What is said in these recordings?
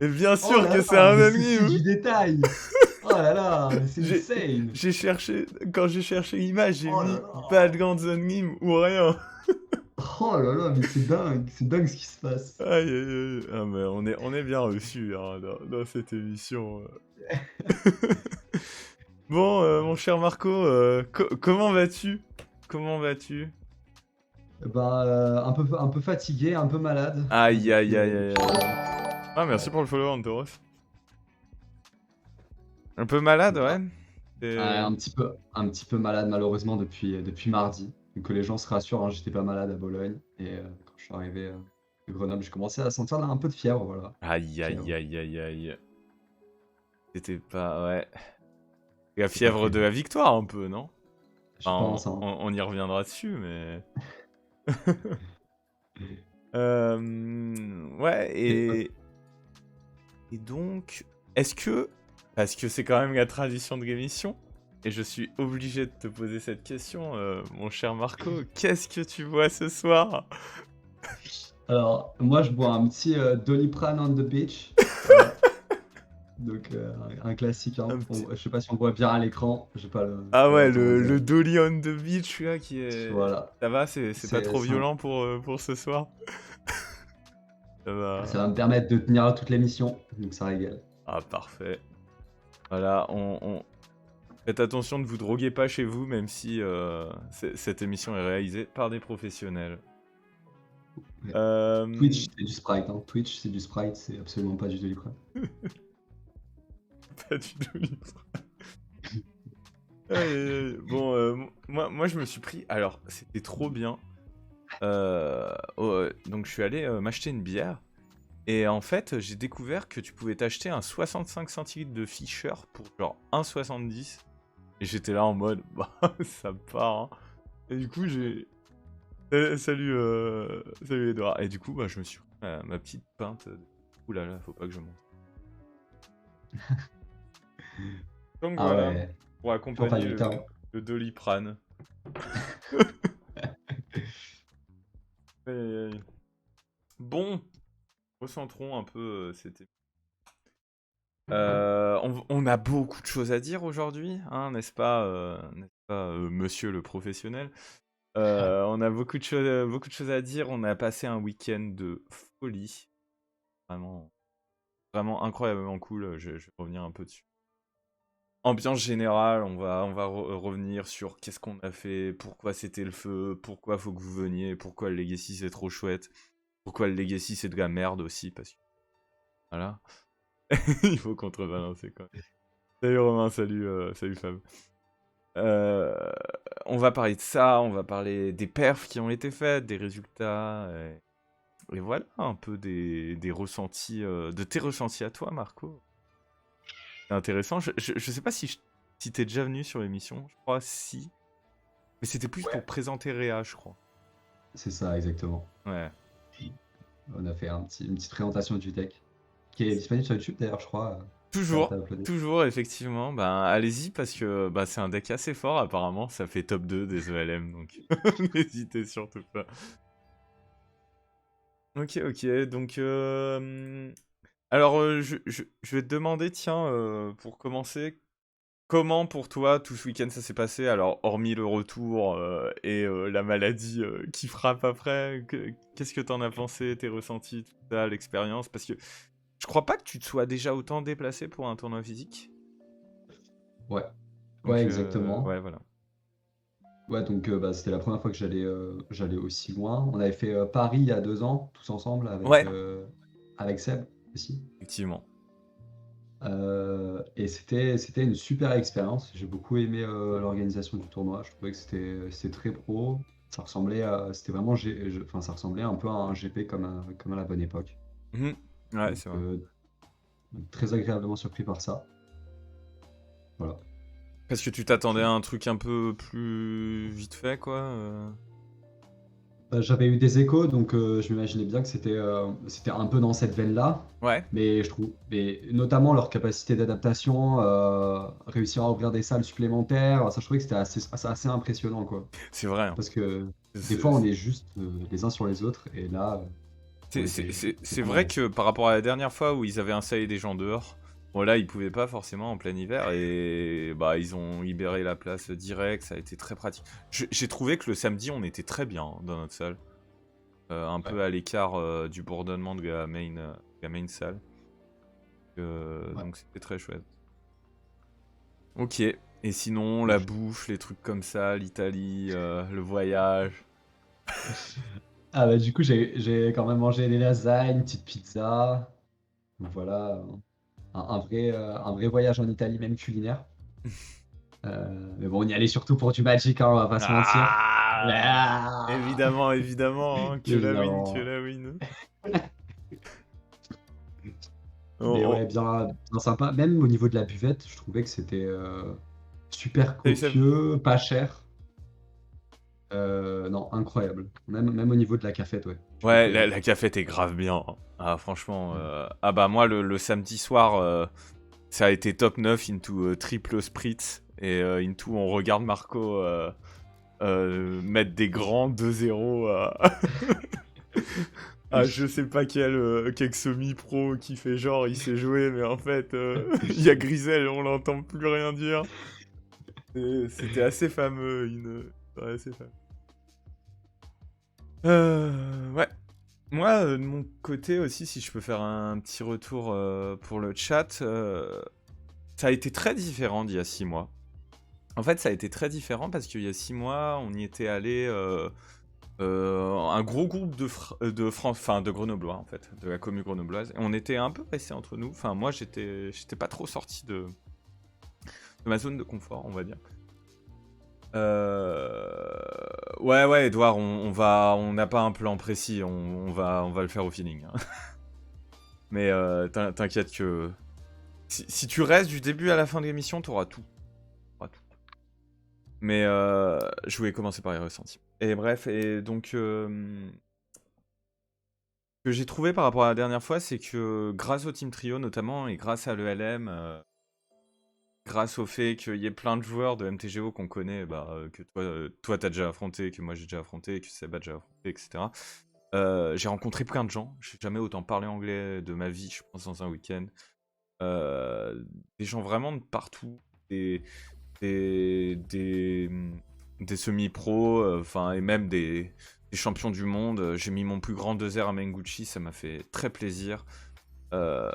Et bien Oh sûr là que c'est là, un le souci anime. du détail. Oh là là, mais c'est J'ai insane. j'ai cherché, quand j'ai cherché image, j'ai Oh là mis là. Bad Gantz Anime ou rien. Oh là là, mais c'est dingue ce qui se passe. Aïe aïe aïe. Ah mais on est bien reçus hein, dans cette émission. Bon, mon cher Marco, comment vas-tu? Comment vas-tu? Bah, un peu fatigué, un peu malade Aïe aïe aïe aïe depuis aïe. hier. Ah merci Ouais. pour le follow Antoros. Un peu malade, Donc, ouais. C'est- un petit peu malade malheureusement depuis mardi. Donc que les gens se rassurent, hein, j'étais pas malade à Bologne. Et quand je suis arrivé de Grenoble, j'ai commencé à sentir un peu de fièvre, voilà. Aïe aïe Fièvre, aïe aïe aïe. C'était pas... Ouais. La c'est pas fièvre de prévu. la victoire un peu, non? Je Enfin, pense, hein. on y reviendra dessus, mais... Ouais, Et, et donc... Est-ce que... Parce que c'est quand même la tradition de l'émission, et je suis obligé de te poser cette question, mon cher Marco, qu'est-ce que tu vois ce soir? alors, moi, je bois un petit Doliprane on the beach. Voilà. Donc, un classique, hein. Un petit... Je sais pas si on voit bien à l'écran. Ah J'ai pas ouais, le temps de. le Dolly on the Beach, là, qui est... Voilà. Ça va, c'est pas trop C'est violent pour ce soir? Ça Ça va... va me permettre de tenir toute l'émission. Donc, ça régale. Ah, parfait. Voilà, faites attention de vous droguer pas chez vous, même si cette émission est réalisée par des professionnels. Ouais. Euh... Twitch, c'est du Sprite, hein. Twitch, c'est du Sprite, c'est absolument pas du Doliprane. Pas du tout. Aïe, aïe, aïe. Bon, moi, je me suis pris... Alors, c'était trop bien. Donc, je suis allé m'acheter une bière. Et en fait, j'ai découvert que tu pouvais t'acheter un 65 centilitres de Fisher pour genre 1,70. Et j'étais là en mode, bah, ça part, hein. Et du coup, j'ai... salut, salut Edouard. Et du coup, bah, je me suis pris ma petite pinte. Ouh là là, faut pas que je monte. Donc Ah voilà, ouais, pour champagne accompagner du temps. le Doliprane. Aïe, aïe, aïe. Bon, recentrons un peu cette émission. On a beaucoup de choses à dire aujourd'hui, hein, n'est-ce pas, monsieur le professionnel? On a beaucoup de choses à dire. On a passé un week-end de folie. Vraiment, vraiment incroyablement cool. Je vais revenir un peu dessus. Ambiance générale, on va revenir sur qu'est-ce qu'on a fait, pourquoi c'était le feu, pourquoi faut que vous veniez, pourquoi le Legacy c'est trop chouette, pourquoi le Legacy c'est de la merde aussi, parce que voilà, il faut contrebalancer quoi. Salut Romain, salut Fab. Euh, on va parler de ça, on va parler des perfs qui ont été faites, des résultats, et voilà un peu des ressentis, de tes ressentis à toi Marco. C'est intéressant, je sais pas si t'es déjà venu sur l'émission, je crois si. Mais c'était plus pour Ouais, présenter Réa, je crois. c'est ça, exactement. Ouais. On a fait une petite présentation du deck qui est disponible sur YouTube d'ailleurs, je crois. T'as Toujours, uploadé. toujours, effectivement. Ben, allez-y, parce que bah, c'est un deck assez fort, apparemment. Ça fait top 2 des ELM, donc n'hésitez surtout pas. Ok, ok, donc... Alors, je vais te demander, tiens, pour commencer, comment pour toi tout ce week-end ça s'est passé? Alors, hormis le retour et la maladie qui frappe après, qu'est-ce que t'en as pensé, tes ressentis, tout ça, l'expérience? Parce que je crois pas que tu te sois déjà autant déplacé pour un tournoi physique. Ouais, ouais, Donc, exactement. ouais, voilà. Ouais, donc bah, c'était la première fois que j'allais aussi loin. On avait fait Paris il y a 2 ans, tous ensemble, Ouais, avec Seb aussi. effectivement. Et c'était une super expérience. J'ai beaucoup aimé l'organisation du tournoi. Je trouvais que c'était très pro. C'était vraiment, enfin, ça ressemblait un peu à un GP comme à la bonne époque. Mhm. Ouais, Donc, c'est vrai. très agréablement surpris par ça. Voilà. Parce que tu Donc, t'attendais à un truc un peu plus vite fait, quoi. bah, j'avais eu des échos, donc je m'imaginais bien que c'était un peu dans cette veine-là. Ouais, Mais notamment leur capacité d'adaptation, réussir à ouvrir des salles supplémentaires, ça je trouvais que c'était assez impressionnant, quoi. c'est vrai, hein. Parce que des C'est- fois on c'est- est juste les uns sur les autres, et là, on était C'est vrai vraiment. que par rapport à la dernière fois où ils avaient installé des gens dehors, bon là ils pouvaient pas forcément en plein hiver et bah ils ont libéré la place direct, ça a été très pratique. J'ai trouvé que le samedi on était très bien dans notre salle, un Ouais, peu à l'écart du bourdonnement de la main salle, ouais. donc c'était très chouette. Ok, et sinon Et la je- bouffe, les trucs comme ça, l'Italie, le voyage. Ah bah du coup j'ai quand même mangé des lasagnes, une petite pizza. Donc voilà, un vrai voyage en Italie, même culinaire. Mais bon, on y allait surtout pour du Magic, hein, on va pas se mentir. Ah, Ah, évidemment, évidemment, hein, que la win, que évidemment. la win. Mais Oh, ouais, oh. bien sympa. Même au niveau de la buvette, je trouvais que c'était super Salut Seb. copieux, pas cher. Non, incroyable. Même au niveau de la cafette, ouais. Je trouve Ouais, que. la cafette est grave bien, hein. Ah, franchement. Ah bah moi, le samedi soir, ça a été top 9 into triple spritz. Et into, on regarde Marco mettre des grands 2-0 à... Ah, je sais pas quel semi-pro qui fait genre, il sait jouer, mais en fait, il y a Grisel, on l'entend plus rien dire. Et c'était assez fameux, ouais, assez fameux. Ouais. Moi, de mon côté aussi, si je peux faire un petit retour pour le chat, ça a été très différent d'il y a 6 mois. En fait, ça a été très différent parce qu'il y a 6 mois, on y était allé un gros groupe de France, enfin de Grenoblois en fait, de la commune grenobloise. Et on était un peu restés entre nous. Enfin, moi, j'étais pas trop sorti de ma zone de confort, on va dire. Ouais, Edouard, on n'a pas un plan précis, on va le faire au feeling, hein. Mais t'inquiète que si tu restes du début à la fin de l'émission, t'auras tout. T'auras tout. Mais je voulais commencer par les ressentis. Et bref, et donc ce que j'ai trouvé par rapport à la dernière fois, c'est que grâce au Team Trio notamment, et grâce à l'ELM, grâce au fait qu'il y ait plein de joueurs de MTGO qu'on connaît, bah, que toi t'as déjà affronté, que moi j'ai déjà affronté, que Seb a déjà affronté, etc. J'ai rencontré plein de gens. J'ai jamais autant parlé anglais de ma vie, je pense, dans un week-end. Des gens vraiment de partout, des, des semi-pros, enfin, et même des champions du monde. J'ai mis mon plus grand 2R à Menguchi, ça m'a fait très plaisir. Euh,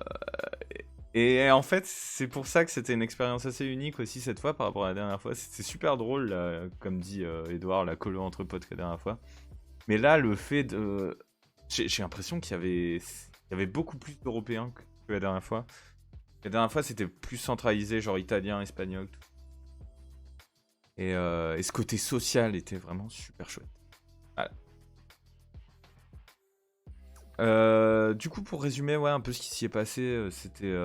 et en fait, c'est pour ça que c'était une expérience assez unique aussi cette fois par rapport à la dernière fois. C'était super drôle, là, comme dit Edouard, la colo entre potes que la dernière fois. Mais là, le fait de... J'ai l'impression qu'il y avait beaucoup plus d'Européens que la dernière fois. La dernière fois, c'était plus centralisé, genre italien, espagnol. Tout. Et ce côté social était vraiment super chouette. Voilà. Du coup, pour résumer, ouais, un peu ce qui s'y est passé, c'était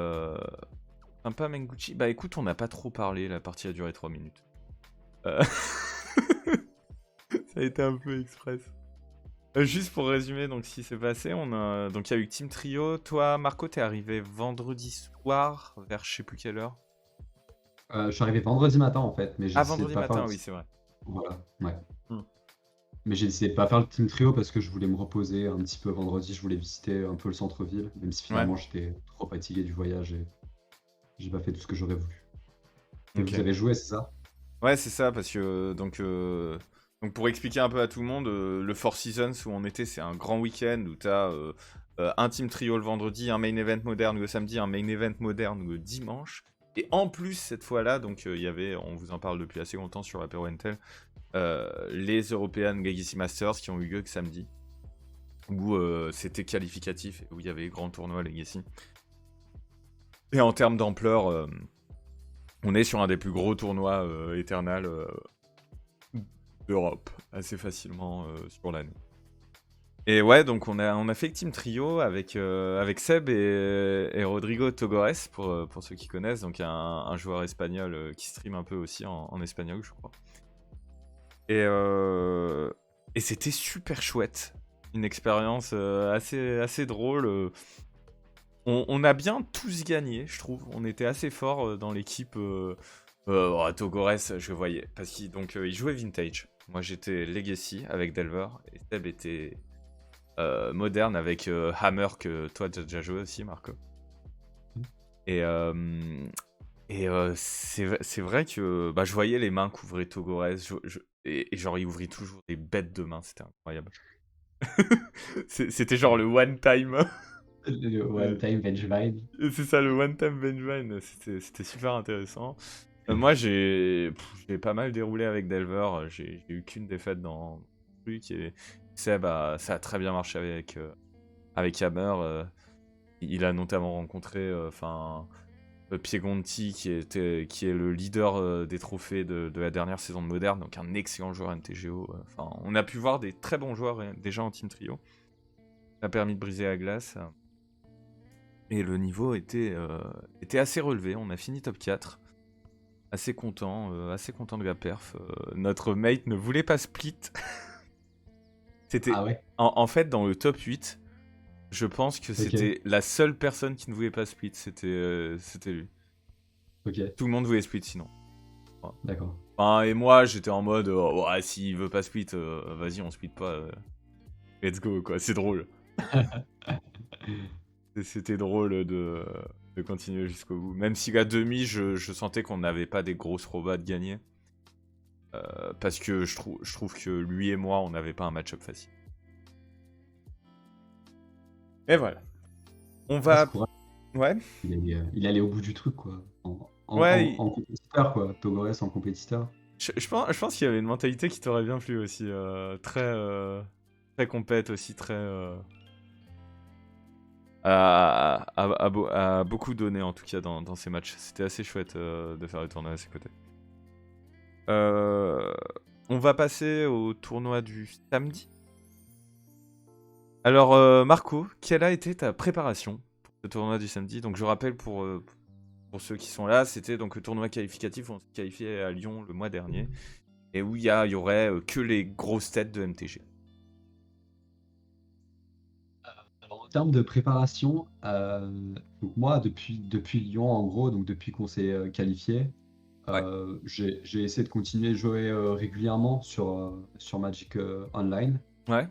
sympa Menguchi. Bah écoute, on n'a pas trop parlé, la partie a duré 3 minutes. Euh, Ça a été un peu express. Juste pour résumer, donc ce qui s'est passé, donc il y a eu Team Trio. Toi, Marco, t'es arrivé vendredi soir, vers je sais plus quelle heure. Je suis arrivé vendredi matin en fait, mais j'ai Ah, décidé de vendredi pas faire matin, oui, c'est vrai. Voilà, ouais. Hmm. Mais j'ai décidé de pas faire le team trio parce que je voulais me reposer un petit peu vendredi. Je voulais visiter un peu le centre-ville, même si Ouais, finalement j'étais trop fatigué du voyage et j'ai pas fait tout ce que j'aurais voulu. Et vous ok. avez joué, c'est ça? Ouais, c'est ça, parce que donc pour expliquer un peu à tout le monde, le Four Seasons où on était, c'est un grand week-end où t'as un team trio le vendredi, un main event moderne le samedi, un main event moderne le dimanche. Et en plus, cette fois-là, donc il y avait, on vous en parle depuis assez longtemps sur Apéro Intel, les European Legacy Masters qui ont eu lieu que samedi, où c'était qualificatif et où il y avait les grands tournois Legacy. Et en termes d'ampleur, on est sur un des plus gros tournois Eternal d'Europe, assez facilement sur l'année. Et ouais, donc on a fait Team Trio avec Seb et Rodrigo Togores, pour ceux qui connaissent, donc un joueur espagnol qui stream un peu aussi en espagnol, je crois. Et c'était super chouette. Une expérience assez drôle. On a bien tous gagné, je trouve. On était assez fort dans l'équipe. Togores, je voyais. Parce qu'il jouait Vintage. Moi, j'étais Legacy avec Delver. Et Seb était moderne avec Hammer que toi tu as déjà joué aussi, Marco. Et, c'est vrai que bah, je voyais les mains qu'ouvrait Togores et genre il ouvrit toujours des bêtes de mains, c'était incroyable. C'était genre le one time. Le One Euh, Time Vengevine. c'est ça, le one time Benjamin, c'était super intéressant. Moi j'ai pas mal déroulé avec Delver, j'ai eu qu'une défaite dans le truc et Seb ça a très bien marché avec Hammer. Il a notamment rencontré Piegonti qui est le leader des trophées de la dernière saison de Moderne, donc un excellent joueur MTGO. On a pu voir des très bons joueurs déjà en team trio. Ça a permis de briser la glace. Et le niveau était assez relevé. On a fini top 4. Assez content de la perf. Notre mate ne voulait pas split. C'était Ah ouais, en fait dans le top 8. Je pense que ok, c'était la seule personne qui ne voulait pas split. C'était lui. ok, Tout le monde voulait split sinon. Voilà. d'accord. Et moi, j'étais en mode, ouais, s'il veut pas split, vas-y, on split pas. Let's go, quoi. C'est drôle. C'était drôle de continuer jusqu'au bout. Même si la demi, je sentais qu'on n'avait pas des grosses robas de gagner. Parce que je trouve que lui et moi, on n'avait pas un match-up facile. Et voilà. On Ah, c'est va... courageux. Ouais. Il allait au bout du truc, quoi. Ouais, En compétiteur, quoi. Togores en compétiteur. je pense qu'il y avait une mentalité qui t'aurait bien plu aussi. Très compète aussi, très... a beaucoup donné en tout cas dans ces matchs. C'était assez chouette de faire le tournoi à ses côtés. On va passer au tournoi du samedi. Alors Marco, quelle a été ta préparation pour ce tournoi du samedi? Donc je rappelle pour ceux qui sont là, c'était donc le tournoi qualificatif où on s'est qualifié à Lyon le mois dernier et où il y aurait que les grosses têtes de MTG. Alors, en termes de préparation, donc moi, depuis Lyon, en gros, donc depuis qu'on s'est qualifié, Ouais. j'ai essayé de continuer à jouer régulièrement sur Magic Online. Ouais.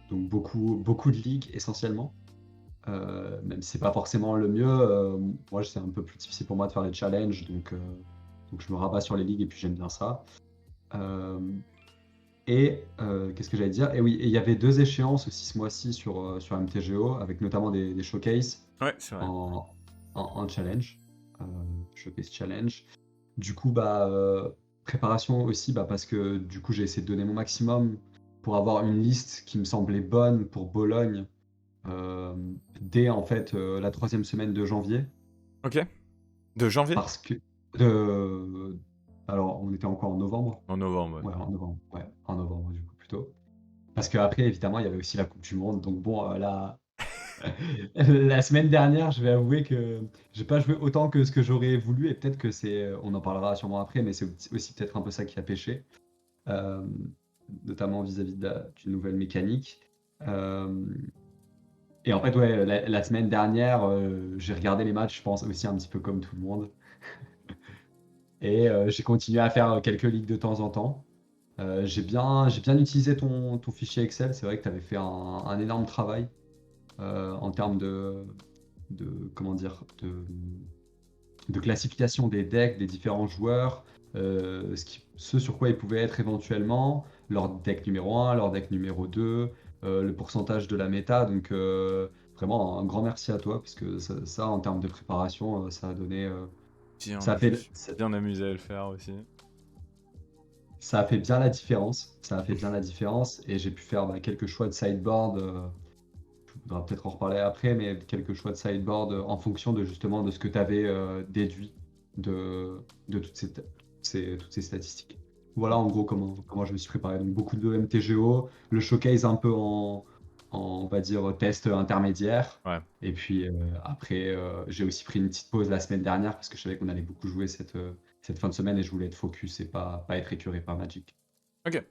Donc beaucoup de ligues essentiellement. Même si c'est pas forcément le mieux, moi c'est un peu plus difficile pour moi de faire les challenges, donc je me rabats sur les ligues et puis j'aime bien ça. Euh, Qu'est-ce que j'allais dire? Et oui, et il y avait deux échéances aussi ce mois-ci sur MTGO, avec notamment des showcases Ouais, c'est vrai. en, en challenge, euh, showcase challenge. Du coup, préparation aussi, parce que du coup j'ai essayé de donner mon maximum pour avoir une liste qui me semblait bonne pour Bologne euh, dès en fait la troisième semaine de janvier, Ok. De janvier? parce que de, alors on était encore en novembre, En novembre, ouais. ouais, en novembre du coup plutôt, parce qu'après évidemment il y avait aussi la Coupe du Monde, donc bon là la semaine dernière je vais avouer que j'ai pas joué autant que ce que j'aurais voulu et peut-être que on en parlera sûrement après, mais c'est aussi peut-être un peu ça qui a pêché, euh, notamment vis-à-vis d'une nouvelle mécanique. Euh, Et en fait, ouais, la semaine dernière, j'ai regardé les matchs, je pense aussi un petit peu comme tout le monde. Et j'ai continué à faire quelques ligues de temps en temps. J'ai bien utilisé ton fichier Excel. C'est vrai que tu avais fait un énorme travail en termes comment dire, de classification des decks, des différents joueurs, ce sur quoi ils pouvaient être éventuellement, leur deck numéro 1, leur deck numéro 2, le pourcentage de la méta. Donc vraiment un grand merci à toi, parce que ça, en termes de préparation, ça a donné, Tiens, ça a je me fait, suis bien amusé à le faire aussi. ça a fait bien la différence. Ça a fait bien la différence et j'ai pu faire quelques choix de sideboard. On va peut-être en reparler après, mais quelques choix de sideboard en fonction de justement de ce que tu avais déduit de toutes ces statistiques. Voilà en gros comment je me suis préparé. Donc beaucoup de MTGO, le showcase un peu on va dire, test intermédiaire. Ouais. Et puis après, j'ai aussi pris une petite pause la semaine dernière parce que je savais qu'on allait beaucoup jouer cette fin de semaine et je voulais être focus et pas être écœuré par Magic. Ok.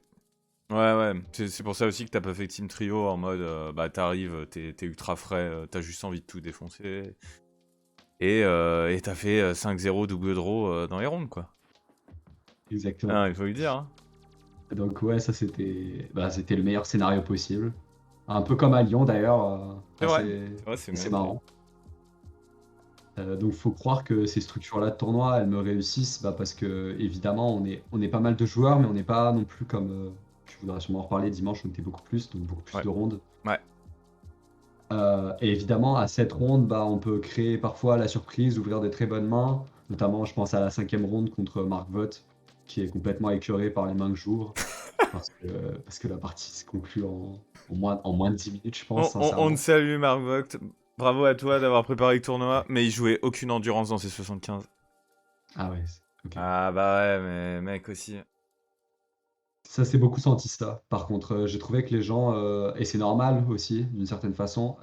Ouais, ouais. C'est pour ça aussi que t'as pas fait Team Trio en mode, t'arrives, t'es ultra frais, t'as juste envie de tout défoncer. Et t'as fait 5-0 double draw dans les rondes, quoi. Exactement. Ah, il faut lui dire, hein. Donc ouais, ça c'était le meilleur scénario possible. Un peu comme à Lyon d'ailleurs. C'est vrai, c'est vrai, c'est C'est bien dit. marrant. Donc faut croire que ces structures-là de tournoi, elles me réussissent, bah, parce que évidemment on est pas mal de joueurs, mais on n'est pas non plus comme. Tu voudras sûrement en reparler dimanche, on était beaucoup plus, donc beaucoup plus Ouais, de rondes. ouais. Et évidemment, à cette ronde, bah, on peut créer parfois la surprise, ouvrir des très bonnes mains. Notamment, je pense à la cinquième ronde contre Marc Vogt, qui est complètement écœuré par les mains que j'ouvre, parce que la partie se conclut en moins de 10 minutes, je pense, On te sincèrement. salue, Marc Vogt. Bravo à toi d'avoir préparé le tournoi, mais il jouait aucune endurance dans ses 75. Ah ouais, ok. Ah bah ouais, mais mec aussi. Ça s'est beaucoup senti ça. Par contre, j'ai trouvé que les gens, et c'est normal aussi, d'une certaine façon,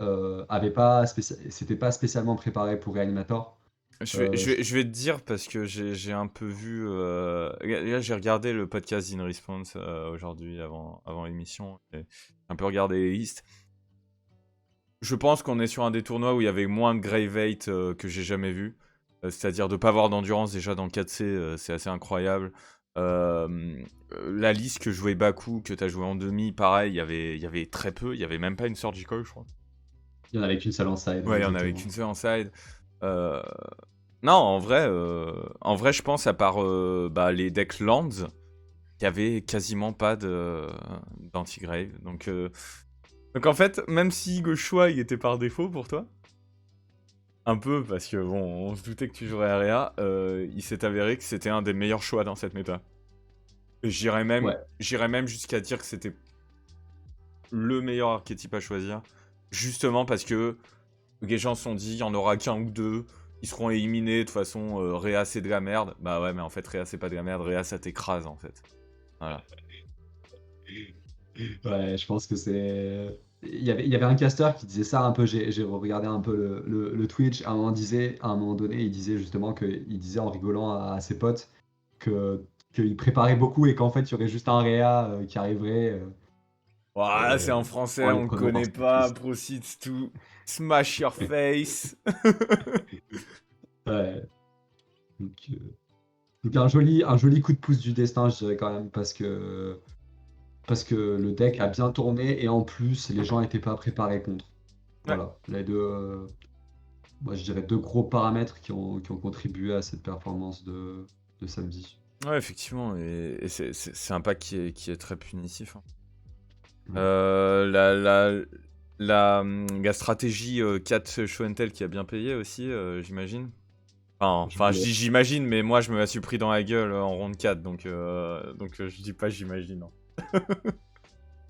s'étaient pas spécialement préparés pour Reanimator. Je- Je vais te dire parce que j'ai un peu vu. Là, j'ai regardé le podcast d'In Response aujourd'hui avant l'émission. J'ai un peu regardé les listes. Je pense qu'on est sur un des tournois où il y avait moins de grave 8 que j'ai jamais vu. C'est-à-dire de pas avoir d'endurance déjà dans le 4C, c'est assez incroyable. La liste que jouait Baku, que tu as joué en demi, pareil, il y avait très peu. Il y avait même pas une surgical, je crois. Il y en avait qu'une seule en side, ouais, Ouais, il y en avait exactement. qu'une seule en side. Euh, Non, en vrai, je pense à part bah, les decks lands, il y avait quasiment pas d'anti-grave. Donc en fait, même si le choix il était par défaut pour toi, un peu parce que bon, on se doutait que tu jouerais Area, il s'est avéré que c'était un des meilleurs choix dans cette méta. Et Ouais. j'irais même jusqu'à dire que c'était le meilleur archétype à choisir, justement parce que les gens se sont dit, il y en aura qu'un ou deux, ils seront éliminés, de toute façon, Réa c'est de la merde. Bah ouais, mais en fait, Réa c'est pas de la merde, Réa ça t'écrase en fait. Voilà. Ouais, je pense que c'est. Il y avait un caster qui disait ça un peu. J'ai regardé un peu le Twitch. À un moment donné, il disait justement il disait en rigolant à ses potes que qu'il préparait beaucoup et qu'en fait, il y aurait juste un Réa qui arriverait Voilà, c'est et en français, en les on le prenant par connaît pas, surprise. proceeds to smash your face. Ouais. Donc, un joli coup de pouce du destin, je dirais quand même, parce que le deck a bien tourné et en plus, les gens n'étaient pas préparés contre. Ouais, Voilà, les deux. Moi, je dirais deux gros paramètres qui ont contribué à cette performance de samedi. ouais, effectivement, et c'est un pack qui est très punitif, hein. Ouais. La stratégie 4 show and tell qui a bien payé aussi, j'imagine. Je Enfin, je voulais. dis j'imagine, mais moi je me la suis pris dans la gueule en round 4, je dis pas j'imagine, hein.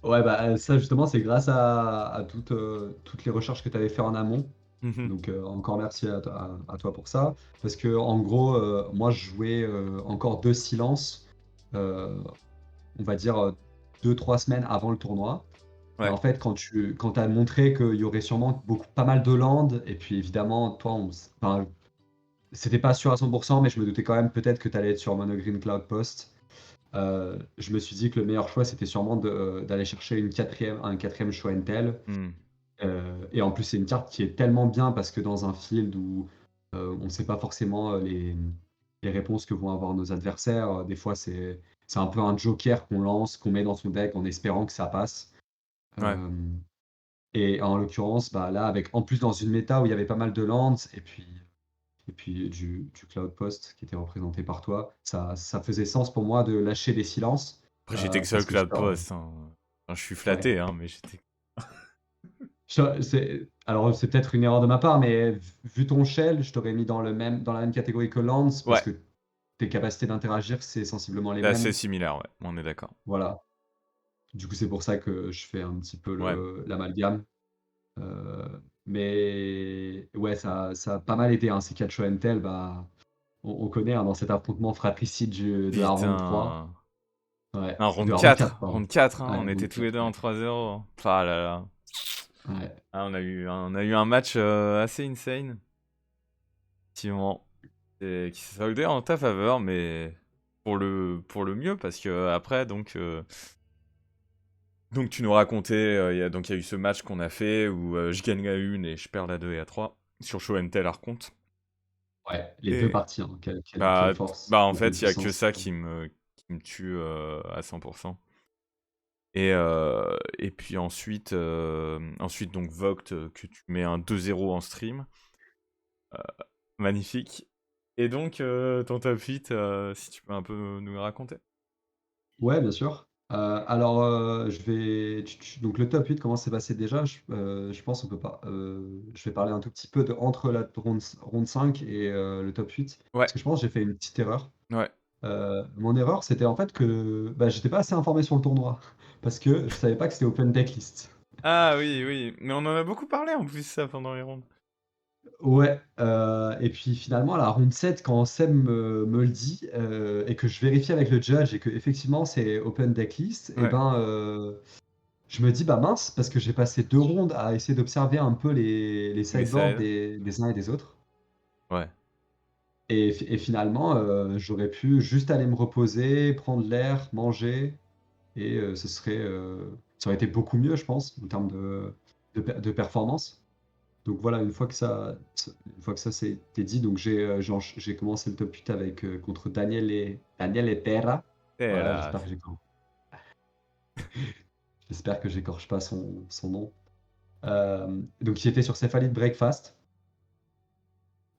Ouais, bah ça justement, c'est grâce à toutes les recherches que tu avais fait en amont. Mhm. Donc encore merci à toi pour ça. Parce que en gros, moi je jouais encore deux silences, euh, on va dire 2, 3 semaines avant le tournoi. Et Ouais, en fait, quand as montré qu'il y aurait sûrement pas mal de landes, et puis évidemment, toi, enfin, c'était pas sûr à 100%, mais je me doutais quand même peut-être que tu allais être sur Mono Green Cloud Post. Je me suis dit que le meilleur choix, c'était sûrement d'aller chercher un quatrième show and tell. hmm, Et en plus, c'est une carte qui est tellement bien parce que dans un field où on ne sait pas forcément les réponses que vont avoir nos adversaires, des fois, c'est un peu un joker qu'on lance, qu'on met dans son deck en espérant que ça passe. ouais. Euh, et en l'occurrence, bah, là, avec en plus dans une méta où il y avait pas mal de lands et puis du Cloud Post qui était représenté par toi, ça faisait sens pour moi de lâcher des silences Après, j'étais que seul parce que Cloud Post, hein. Enfin, je suis ouais. flatté, hein, mais j'étais. Alors c'est peut-être une erreur de ma part, mais vu ton shell, je t'aurais mis dans la même catégorie que Lance parce Ouais, que tes capacités d'interagir, c'est sensiblement les c'est assez mêmes. similaire, ouais, on est d'accord. Voilà. Du coup, c'est pour ça que je fais un petit peu Ouais. l'amalgame. Euh, mais ouais, ça a pas mal été, hein, ces 4 show and tell, bah, on connaît, hein, dans cet affrontement fratricide de la round 3. Putain. Ouais, Non, de la round 4, pardon. round 4, hein, Ouais, on était round tous les 4, deux en ouais. 3-0. Ah là là. Ouais. Ah, on a eu un match assez insane, effectivement, et qui s'est soldé en ta faveur, mais pour le mieux, parce que après, donc tu nous racontais, il y a eu ce match qu'on a fait où je gagne la 1 et je perds la 2 et la 3 sur Show and Tell Arconte. Ouais, les deux Et parties, hein. Quelle force en et quelle fait, il y a que puissance. ça qui me tue à 100%. Et puis ensuite donc Vogt, que tu mets un 2-0 en stream. Magnifique. Et donc, ton top 8, si tu peux un peu nous le raconter. Ouais, bien sûr. Alors, je vais. Donc, le top 8, comment c'est passé déjà? Je pense on peut pas. Je vais parler un tout petit peu de entre la ronde 5 et le top 8. Ouais, Parce que je pense que j'ai fait une petite erreur. ouais. Mon erreur, c'était en fait que bah, j'étais pas assez informé sur le tournoi. Parce que je savais pas que c'était open decklist. Ah oui, oui. Mais on en a beaucoup parlé en plus, ça, pendant les rondes. Ouais, et puis finalement, à la ronde 7, quand Seb me le dit, et que je vérifie avec le judge et que effectivement c'est open decklist, et Ouais, ben, je me dis: «Bah mince», parce que j'ai passé 2 rondes à essayer d'observer un peu les les sideboards sides. des uns et des autres Ouais. et finalement, j'aurais pu juste aller me reposer, prendre l'air, manger et ça aurait été beaucoup mieux, je pense, en termes de performance. Donc voilà, une fois que ça c'était dit, donc j'ai commencé le top 8 avec contre Daniel et Terra. Voilà, Hélas. j'espère que j'écorche pas son nom. Donc il était sur Cephalid Breakfast.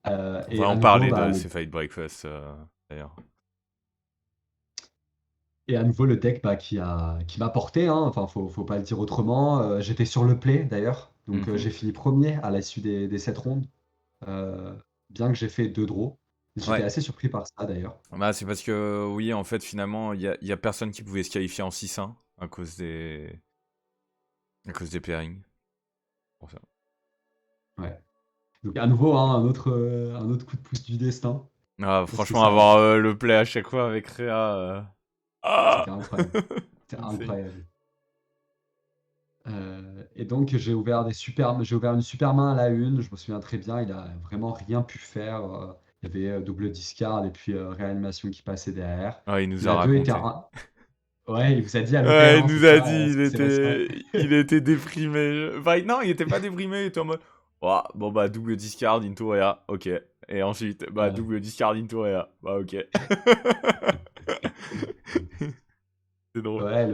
On Et va à en nouveau, parler bah, de ces Fight Breakfast, d'ailleurs. le deck bah, qui m'a porté, hein. Enfin, faut pas le dire autrement. J'étais sur le play d'ailleurs, donc Mhm. j'ai fini premier à l'issue des 7 rondes, euh, bien que j'ai fait 2 draws. J'étais Ouais. assez surpris par ça d'ailleurs. Bah, c'est parce que, oui, en fait, finalement, il y a personne qui pouvait se qualifier en 6-1 à cause des pairings. Pour ça. Ouais. Donc à nouveau, hein, un autre coup de pouce du destin, Ah, parce que franchement, ça, avoir le play à chaque fois avec Réa. c'était Ah. incroyable. C'était Insane. incroyable. Et donc j'ai ouvert une super main à la une, je me souviens très bien, il a vraiment rien pu faire. Il y avait double discard et puis réanimation qui passait derrière. Ah, il nous Il a a deux été raconté. un. Ouais, il vous a dit à l'OP, Ouais, il hein, c'est nous a ça, dit, il c'est vrai ça. était déprimé. Enfin, non, il était pas déprimé, il était en mode, oh, bon bah double discard into Réa, ok. Et ensuite, bah Ouais. double discard into Réa, bah ok. C'est drôle. Ouais,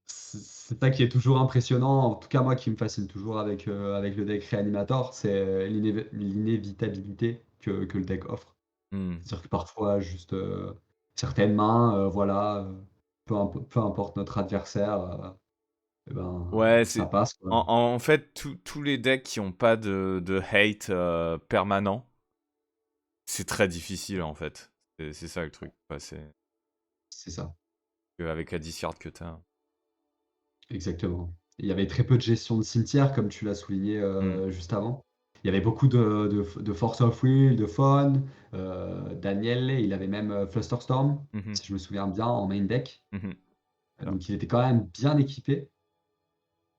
c'est ça qui est toujours impressionnant, en tout cas moi qui me fascine toujours avec le deck Reanimator, c'est l'inévitabilité que le deck offre. Hmm. C'est-à-dire que parfois, juste certaines mains, voilà, peu importe notre adversaire, eh ben, Ouais, ça c'est. passe, quoi. En fait, tous les decks qui ont pas de hate permanent, c'est très difficile en fait. C'est ça le truc. Ouais, c'est C'est ça, avec la discard que t'as. exactement. Il y avait très peu de gestion de cimetière, comme tu l'as souligné Hmm. juste avant. Il y avait beaucoup de Force of Will, de Fawn. Daniel, il avait même Flusterstorm, Mhm. si je me souviens bien, en main deck. Mhm. Ça. Donc il était quand même bien équipé.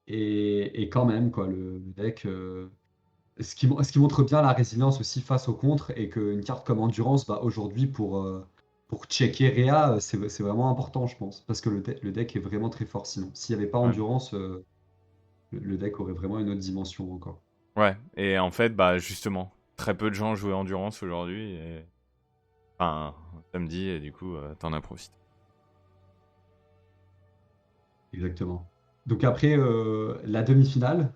Et quand même, quoi, le deck. Ce qui montre bien la résilience aussi face aux contres et qu'une carte comme Endurance, bah, aujourd'hui, pour checker Réa, c'est vraiment important, je pense. Parce que le deck est vraiment très fort sinon. S'il n'y avait pas Ouais. Endurance, le deck aurait vraiment une autre dimension encore. Ouais, et en fait, bah justement, très peu de gens jouaient Endurance aujourd'hui, enfin, samedi, et du coup, t'en as profité. Exactement. Donc après, la demi-finale.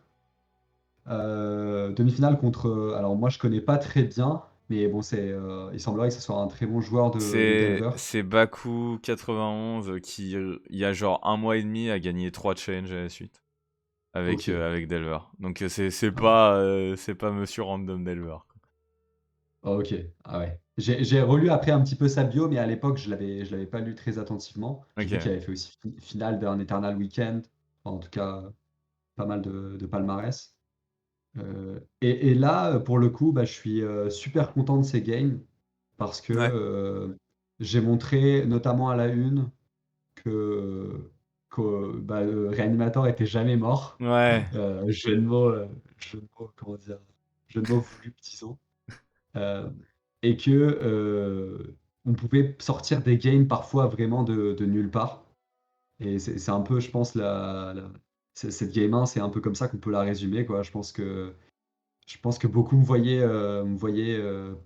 Demi-finale contre. Alors moi, je connais pas très bien, mais bon, il semblerait que ce soit un très bon joueur de C'est Delver. c'est Baku 91 qui, il y a genre un mois et demi, a gagné 3 challenges à la suite avec, Ok. avec Delver. Donc c'est Ah ouais. pas, c'est pas Monsieur Random Delver, quoi. Ah, ok. Ah ouais. J'ai relu après un petit peu sa bio, mais à l'époque, je l'avais pas lu très attentivement. J'ai vu qu'il Ok. avait fait aussi finale d'un Eternal Weekend. Enfin, en tout cas, pas mal de palmarès. Et là, pour le coup, bah, je suis super content de ces games parce que Ouais. j'ai montré, notamment à la une, que, bah, le réanimateur était jamais mort. Ouais. Jeu de mots, comment dire, jeu de mots voulu, disons. Euh, et que on pouvait sortir des games parfois vraiment de nulle part. Et c'est un peu, je pense, cette game 1, c'est un peu comme ça qu'on peut la résumer, quoi. Je pense que beaucoup me voyaient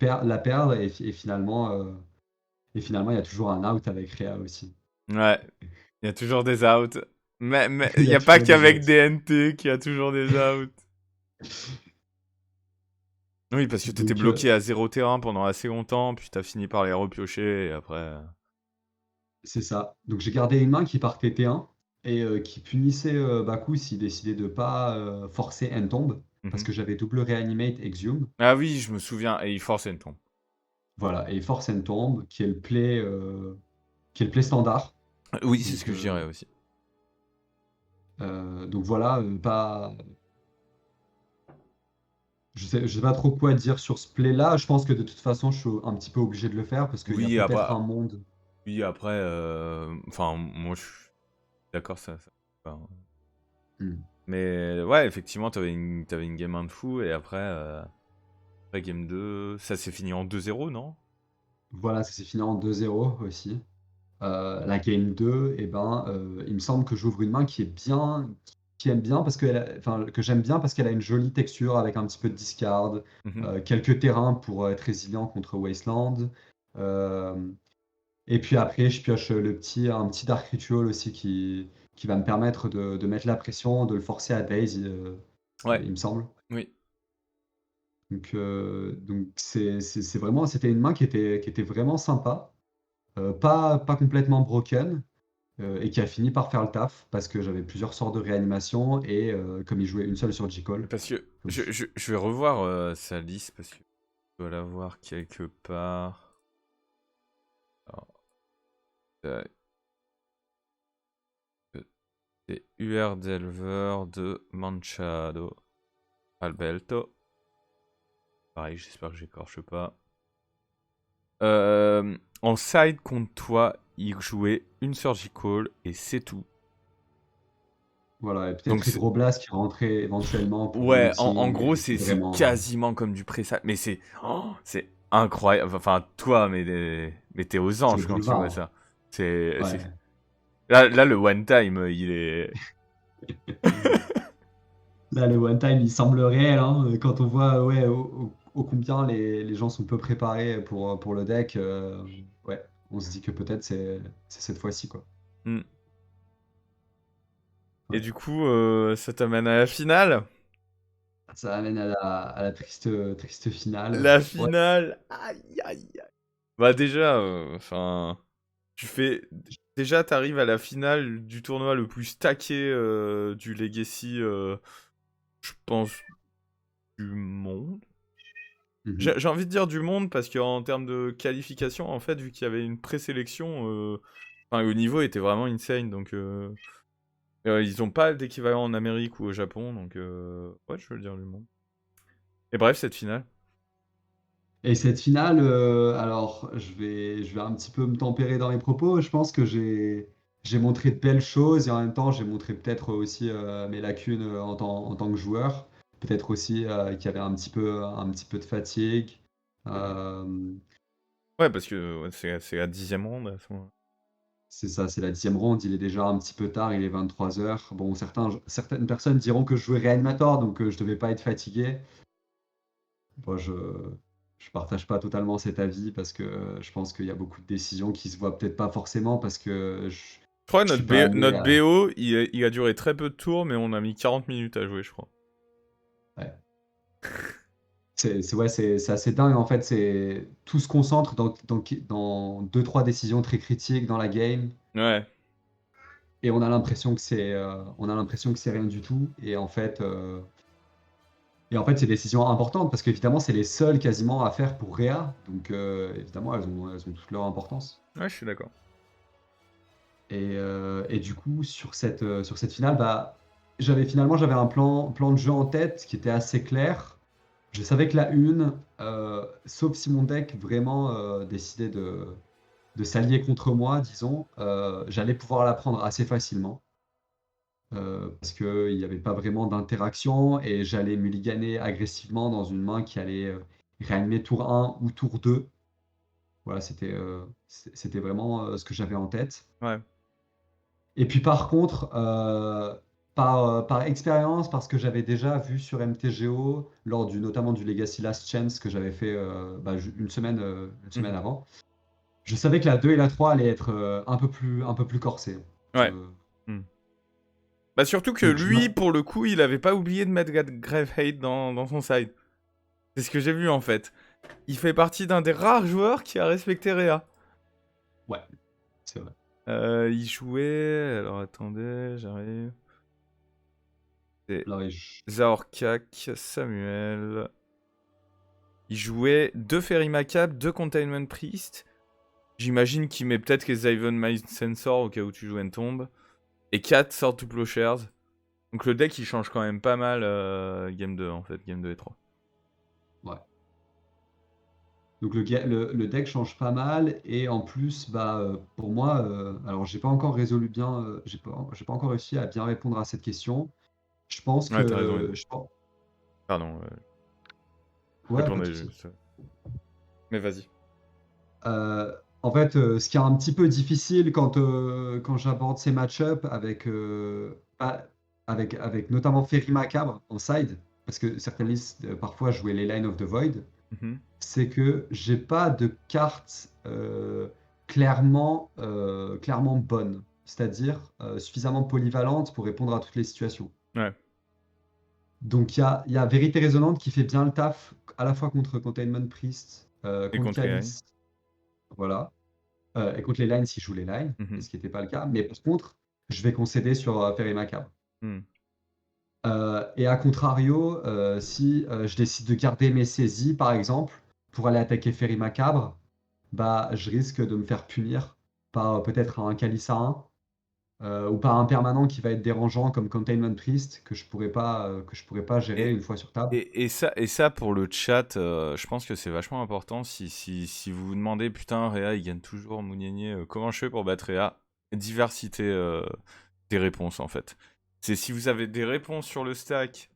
la perdre et finalement, il y a toujours un out avec Réa aussi. Ouais. Il y a toujours des outs. Mais Il il y n'y a a pas toujours des qu'avec outs. DNT qu'il y a toujours des outs. Oui, parce que t'étais Donc, bloqué à 0 terrain pendant assez longtemps, puis t'as fini par les repiocher, et après... c'est ça. Donc j'ai gardé une main qui partait T1 et qui punissait Baku s'il décidait de pas forcer End Tomb, parce Mhm. que j'avais double Reanimate Exhume. Ah oui, je me souviens, et il force une tombe. Voilà, et force End Tomb, qui est le play standard. Oui, c'est ce Donc, que je dirais aussi. donc voilà, je sais pas trop quoi dire sur ce play-là. Je pense que de toute façon, je suis un petit peu obligé de le faire parce qu'il y a Oui, peut-être après, un monde. enfin, moi je suis d'accord, ça. Enfin, Hmm. mais ouais, effectivement, t'avais une game 1 de fou, et après game 2, ça s'est fini en 2-0, non? Voilà, ça s'est fini en 2-0 aussi. La game 2, eh ben, il me semble que j'ouvre une main qui est bien, qui aime bien parce enfin, que j'aime bien parce qu'elle a une jolie texture avec un petit peu de discard, Mhm. quelques terrains pour être résilient contre Wasteland. Euh, et puis après, je pioche un petit Dark Ritual aussi qui va me permettre de mettre la pression, de le forcer à Daze, Ouais, il me semble. oui. Donc c'est vraiment, c'était une main qui était vraiment sympa, pas complètement broken, et qui a fini par faire le taf parce que j'avais plusieurs sorts de réanimation et comme il jouait une seule sur J-Call. Parce que Comme je vais revoir sa liste, parce que je dois la voir quelque part. Alors, euh, c'est UR Delver de Manchado Alberto. Pareil, j'espère que j'écorche pas. En side contre toi, il jouait une Surgical et c'est tout. voilà, et Donc peut-être Hydroblast qui rentrait éventuellement pour ouais, l'ulti, en gros, mais c'est vraiment, quasiment comme du pré-side. Mais c'est incroyable. Enfin, toi, mais t'es aux c'est le anges quand tu vois boulevard. ça. C'est, Ouais. c'est... Là, le one time, il est... Là, le one time, il semble réel, hein, quand on voit ouais, au combien les gens sont peu préparés pour le deck. Ouais, on se dit que peut-être c'est cette fois-ci, quoi. Hmm. Et Ouais. du coup, ça t'amène à la finale. Ça amène à la triste finale. La Ouais. finale. Aïe, aïe, aïe. Bah déjà, enfin, tu fais... Déjà, t'arrives à la finale du tournoi le plus stacké du Legacy, je pense, du monde. Mhm. J'ai envie de dire du monde parce qu'en termes de qualification, en fait, vu qu'il y avait une présélection, enfin, le niveau était vraiment insane. Donc, ils ont pas d'équivalent en Amérique ou au Japon. Donc, ouais, je veux dire du monde. Et bref, cette finale. Et cette finale, alors je vais un petit peu me tempérer dans mes propos. Je pense que j'ai montré de belles choses et en même temps j'ai montré peut-être aussi mes lacunes en tant que joueur. Peut-être aussi qu'il y avait un petit peu de fatigue. Euh, Ouais, parce que ouais, c'est la 10e ronde à ce moment. c'est ça, c'est la 10e ronde. Il est déjà un petit peu tard, il est 23 h. Bon, certaines personnes diront que je jouais réanimateur, donc je devais pas être fatigué. Moi, je partage pas totalement cet avis parce que je pense qu'il y a beaucoup de décisions qui se voient peut-être pas forcément parce que Je crois que je suis pas né notre à. BO, il a duré très peu de tours, mais on a mis 40 minutes à jouer, je crois. Ouais. Ouais, c'est assez dingue en fait. Tout se concentre dans deux, trois décisions très critiques dans la game Ouais. et on a l'impression que on a l'impression que c'est rien du tout. Et en fait, c'est des décisions importantes parce qu'évidemment, c'est les seules quasiment à faire pour Réa. Donc, évidemment, elles ont toute leur importance. Ouais, je suis d'accord. Et du coup, sur cette finale, bah, j'avais un plan de jeu en tête qui était assez clair. Je savais que la une, sauf si mon deck vraiment décidait de s'allier contre moi, disons, j'allais pouvoir la prendre assez facilement. Parce qu'il n'y avait pas vraiment d'interaction et j'allais mulliganer agressivement dans une main qui allait réanimer tour 1 ou tour 2. Voilà, c'était vraiment ce que j'avais en tête. Ouais. Et puis par contre, par expérience, parce que j'avais déjà vu sur MTGO, notamment du Legacy Last Chance que j'avais fait une semaine Mhm. avant, je savais que la 2 et la 3 allaient être un peu plus corsées. Ouais. Hmm. Bah surtout que Donc je lui, me... pour le coup, il avait pas oublié de mettre Grave Hate dans son side. C'est ce que j'ai vu en fait. Il fait partie d'un des rares joueurs qui a respecté Rhea. Ouais, c'est vrai. Il jouait... Alors attendez, j'arrive. C'est Alors, Zaorkak, Samuel... Il jouait 2 Fairy Macab, 2 Containment Priest. J'imagine qu'il met peut-être les Ivan Mind Sensor au cas où tu joues une tombe. Et 4 Sword to Plowshares. Donc le deck il change quand même pas mal Game 2 en fait, Game 2 et 3. ouais. Donc le deck change pas mal et en plus bah pour moi alors j'ai pas encore résolu bien j'ai pas encore réussi à bien répondre à cette question. Je pense Ouais, t'as raison, que pardon, je ouais, pas de répondais souci. juste. Mais vas-y. Euh, En fait, ce qui est un petit peu difficile quand j'aborde ces match-up avec notamment Ferry Macabre en side, parce que certaines listes parfois jouaient les Line of the Void, Mhm. c'est que j'ai pas de carte clairement bonne, c'est-à-dire suffisamment polyvalente pour répondre à toutes les situations. Ouais, Donc il y a Vérité Résonante qui fait bien le taf à la fois contre Containment Priest, et contre contre AI. Calice, voilà, et contre les lines s'il joue les lines, et Mhm. ce qui n'était pas le cas. Mais par contre, je vais concéder sur Ferry Macabre. Mhm. Et à contrario, si je décide de garder mes saisies, par exemple, pour aller attaquer Ferry Macabre, bah, je risque de me faire punir par peut-être un Calice à 1 ou par un permanent qui va être dérangeant comme Containment Priest que je pourrais pas gérer Et, une fois sur table. et ça, pour le chat, je pense que c'est vachement important. Si vous vous demandez, putain, Réa, il gagne toujours Mounier, comment je fais pour battre Réa? Diversité des réponses, en fait. C'est si vous avez des réponses sur le stack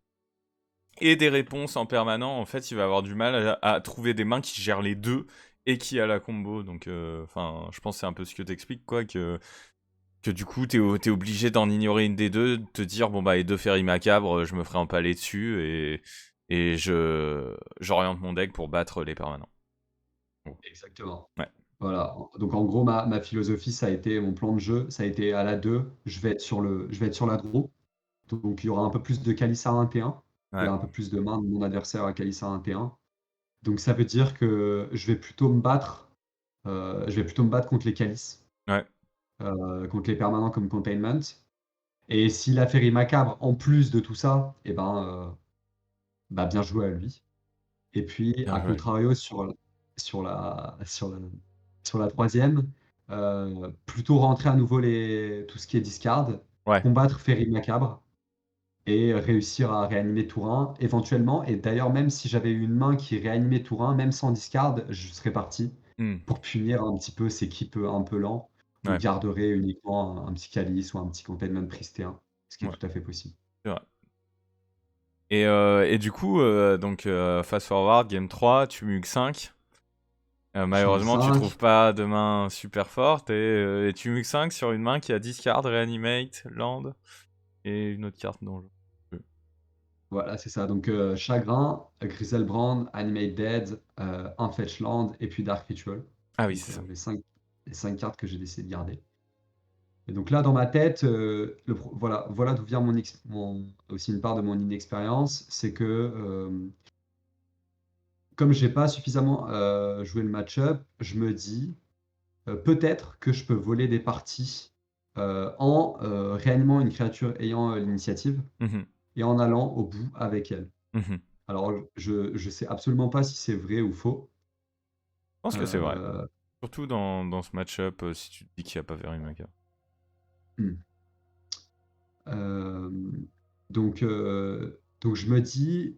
et des réponses en permanent, en fait, il va avoir du mal à trouver des mains qui gèrent les deux et qui a la combo. Donc, enfin, je pense que c'est un peu ce que t'expliques, quoi, que du coup, t'es obligé d'en ignorer une des deux, de te dire, bon, bah, les deux Ferry Macabres, je me ferai empaler dessus et j'oriente mon deck pour battre les permanents. Bon. Exactement. Ouais, Voilà. Donc en gros, ma philosophie, ça a été mon plan de jeu, ça a été à la 2, je vais être sur la draw. Donc il y aura un peu plus de Kalissa 1T1 et ouais, un peu plus de mains de mon adversaire à Kalissa 1T1. Donc ça veut dire que je vais plutôt me battre contre les Calices, ouais, contre les permanents comme Containment. Et s'il a Ferry Macabre en plus de tout ça, eh ben, bah, bien joué à lui. Et puis, bien à joué. contrario, sur la troisième, plutôt rentrer à nouveau tout ce qui est discard, Ouais, combattre Ferry Macabre et réussir à réanimer Tourin éventuellement. Et d'ailleurs, même si j'avais eu une main qui réanimait Tourin, même sans discard, je serais parti hmm, pour punir un petit peu ces keeps un peu lents, où je ouais, garderais uniquement un petit Calice ou un petit Containment Pristéen, ce qui est ouais, tout à fait possible. c'est vrai. Et du coup, donc, fast forward, game 3, tu mug 5. Je mug Malheureusement, tu trouves 5. pas de main super forte et tu mug 5 sur une main qui a discard, reanimate, land et une autre carte dont je... Voilà, c'est ça. Donc, Chagrin, Griselbrand, Animate Dead, un Fetchland et puis Dark Ritual. Ah oui, Donc, c'est ça. les cinq cartes que j'ai décidé de garder. Et donc là, dans ma tête, voilà d'où vient aussi une part de mon inexpérience. C'est que, comme j'ai pas suffisamment joué le match-up, je me dis peut-être que je peux voler des parties en réanimant une créature ayant l'initiative Mhm, et en allant au bout avec elle. mhm. Alors, je sais absolument pas si c'est vrai ou faux. Je pense que c'est vrai. Euh, Surtout dans ce match-up, si tu te dis qu'il n'y a pas Verimaka. hmm. Euh, donc je me dis,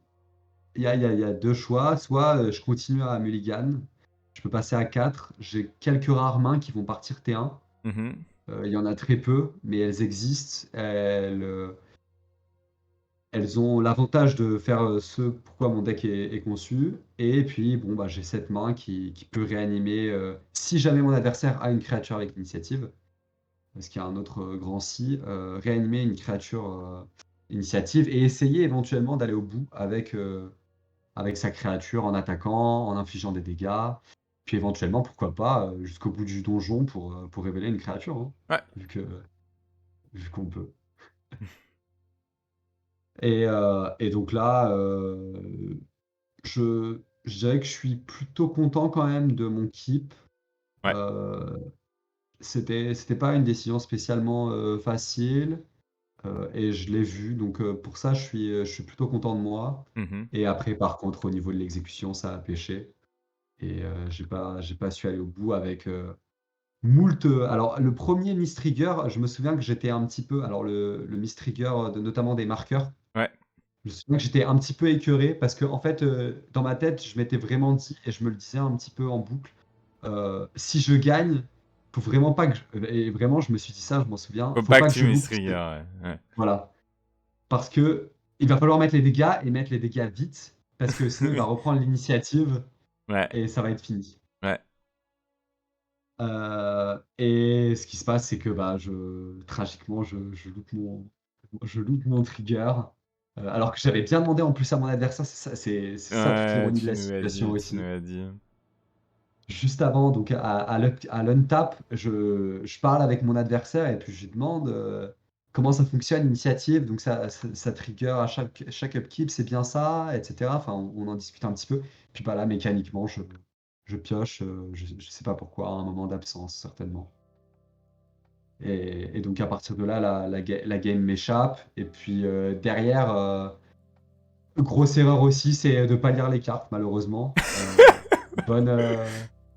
il y a deux choix. Soit je continue à mulligan, je peux passer à 4. J'ai quelques rares mains qui vont partir T1. Mhm, Il y en a très peu, mais elles existent. Elles ont l'avantage de faire ce pourquoi mon deck est conçu. Et puis, bon, bah, j'ai cette main qui peut réanimer, si jamais mon adversaire a une créature avec l'initiative, parce qu'il y a un autre grand si, réanimer une créature initiative et essayer éventuellement d'aller au bout avec sa créature en attaquant, en infligeant des dégâts. Puis éventuellement, pourquoi pas, jusqu'au bout du donjon pour révéler une créature, hein, ouais. vu qu'on peut. Et donc là, je dirais que je suis plutôt content quand même de mon keep. Ouais. Euh, c'était pas une décision spécialement facile. Et je l'ai vu, donc pour ça, je suis plutôt content de moi. Mhm. Et après, par contre, au niveau de l'exécution, ça a pêché. Et j'ai pas su aller au bout avec moult. Alors, le premier mistrigger, je me souviens que j'étais un petit peu. Alors, le mistrigger, notamment des marqueurs, Ouais. je me souviens que j'étais un petit peu écœuré parce que, en fait, dans ma tête, je m'étais vraiment dit, et je me le disais un petit peu en boucle, si je gagne, faut vraiment pas que. Et vraiment, je me suis dit ça, je m'en souviens, Faut faut pas pas que que tu je loupe. misses rigueur, ouais. Voilà. Parce que il va falloir mettre les dégâts et mettre les dégâts vite, parce que sinon il va reprendre l'initiative Ouais. et ça va être fini. Ouais. Et ce qui se passe, c'est que bah, tragiquement, je loupe mon trigger. Alors que j'avais bien demandé en plus à mon adversaire, c'est ça toute Ouais, l'ironie de tu la nous l'as situation dit, tu nous aussi. l'as dit. Juste avant, donc à l'untap, je parle avec mon adversaire et puis je lui demande comment ça fonctionne, l'initiative. Donc ça trigger à chaque upkeep, c'est bien ça, etc. Enfin, on en discute un petit peu. Puis bah là, mécaniquement, je pioche, je sais pas pourquoi, à un moment d'absence, certainement. Et donc à partir de là, la game m'échappe. Et puis derrière, grosse erreur aussi, c'est de pas lire les cartes, malheureusement. Bonne, bonne.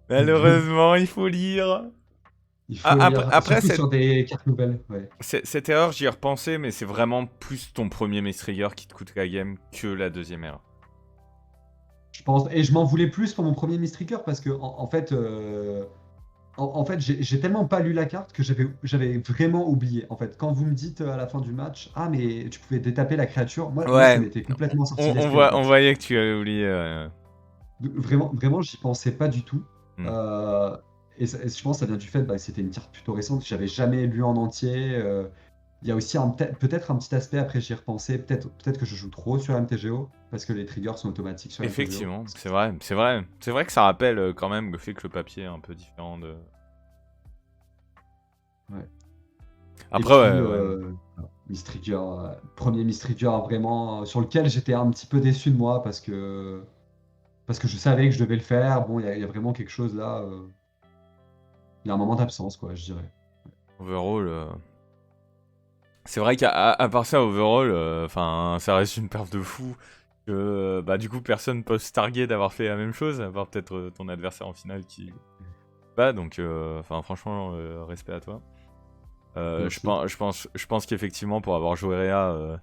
Malheureusement, il faut lire. Il faut Ah, après, lire, après, surtout sur des cartes nouvelles. Ouais. cette erreur, j'y ai repensé, mais c'est vraiment plus ton premier mistrigger qui te coûte la game que la deuxième erreur. Je pense, et je m'en voulais plus pour mon premier Mistricker parce que en fait, j'ai tellement pas lu la carte que j'avais vraiment oublié. En fait, quand vous me dites à la fin du match, ah mais tu pouvais détaper la créature, moi ça Ouais, m'était complètement sorti on, de on, l'esprit en voit, on fait. voyait que tu avais oublié. Vraiment, vraiment, j'y pensais pas du tout. Hmm. Euh, et je pense que ça vient du fait que c'était une carte plutôt récente que j'avais jamais lu en entier. Il y a aussi peut-être un petit aspect, après j'y ai repensé, peut-être que je joue trop sur MTGO, parce que les triggers sont automatiques sur MTGO. Effectivement, c'est vrai, c'est vrai. C'est vrai que ça rappelle quand même le fait que le papier est un peu différent de. Ouais. Et Après, puis, ouais, ouais. Mistrigger, premier Mistrigger vraiment sur lequel j'étais un petit peu déçu de moi parce que je savais que je devais le faire. Bon, il y a vraiment quelque chose là. Il y a un moment d'absence, quoi, je dirais. Overall. C'est vrai qu'à part ça, overall, enfin, ça reste une perf de fou. Que, bah, du coup, personne peut se targuer d'avoir fait la même chose, à part peut-être ton adversaire en finale qui bat. Donc, enfin, franchement, respect à toi. Merci. Je pense qu'effectivement, pour avoir joué Réa,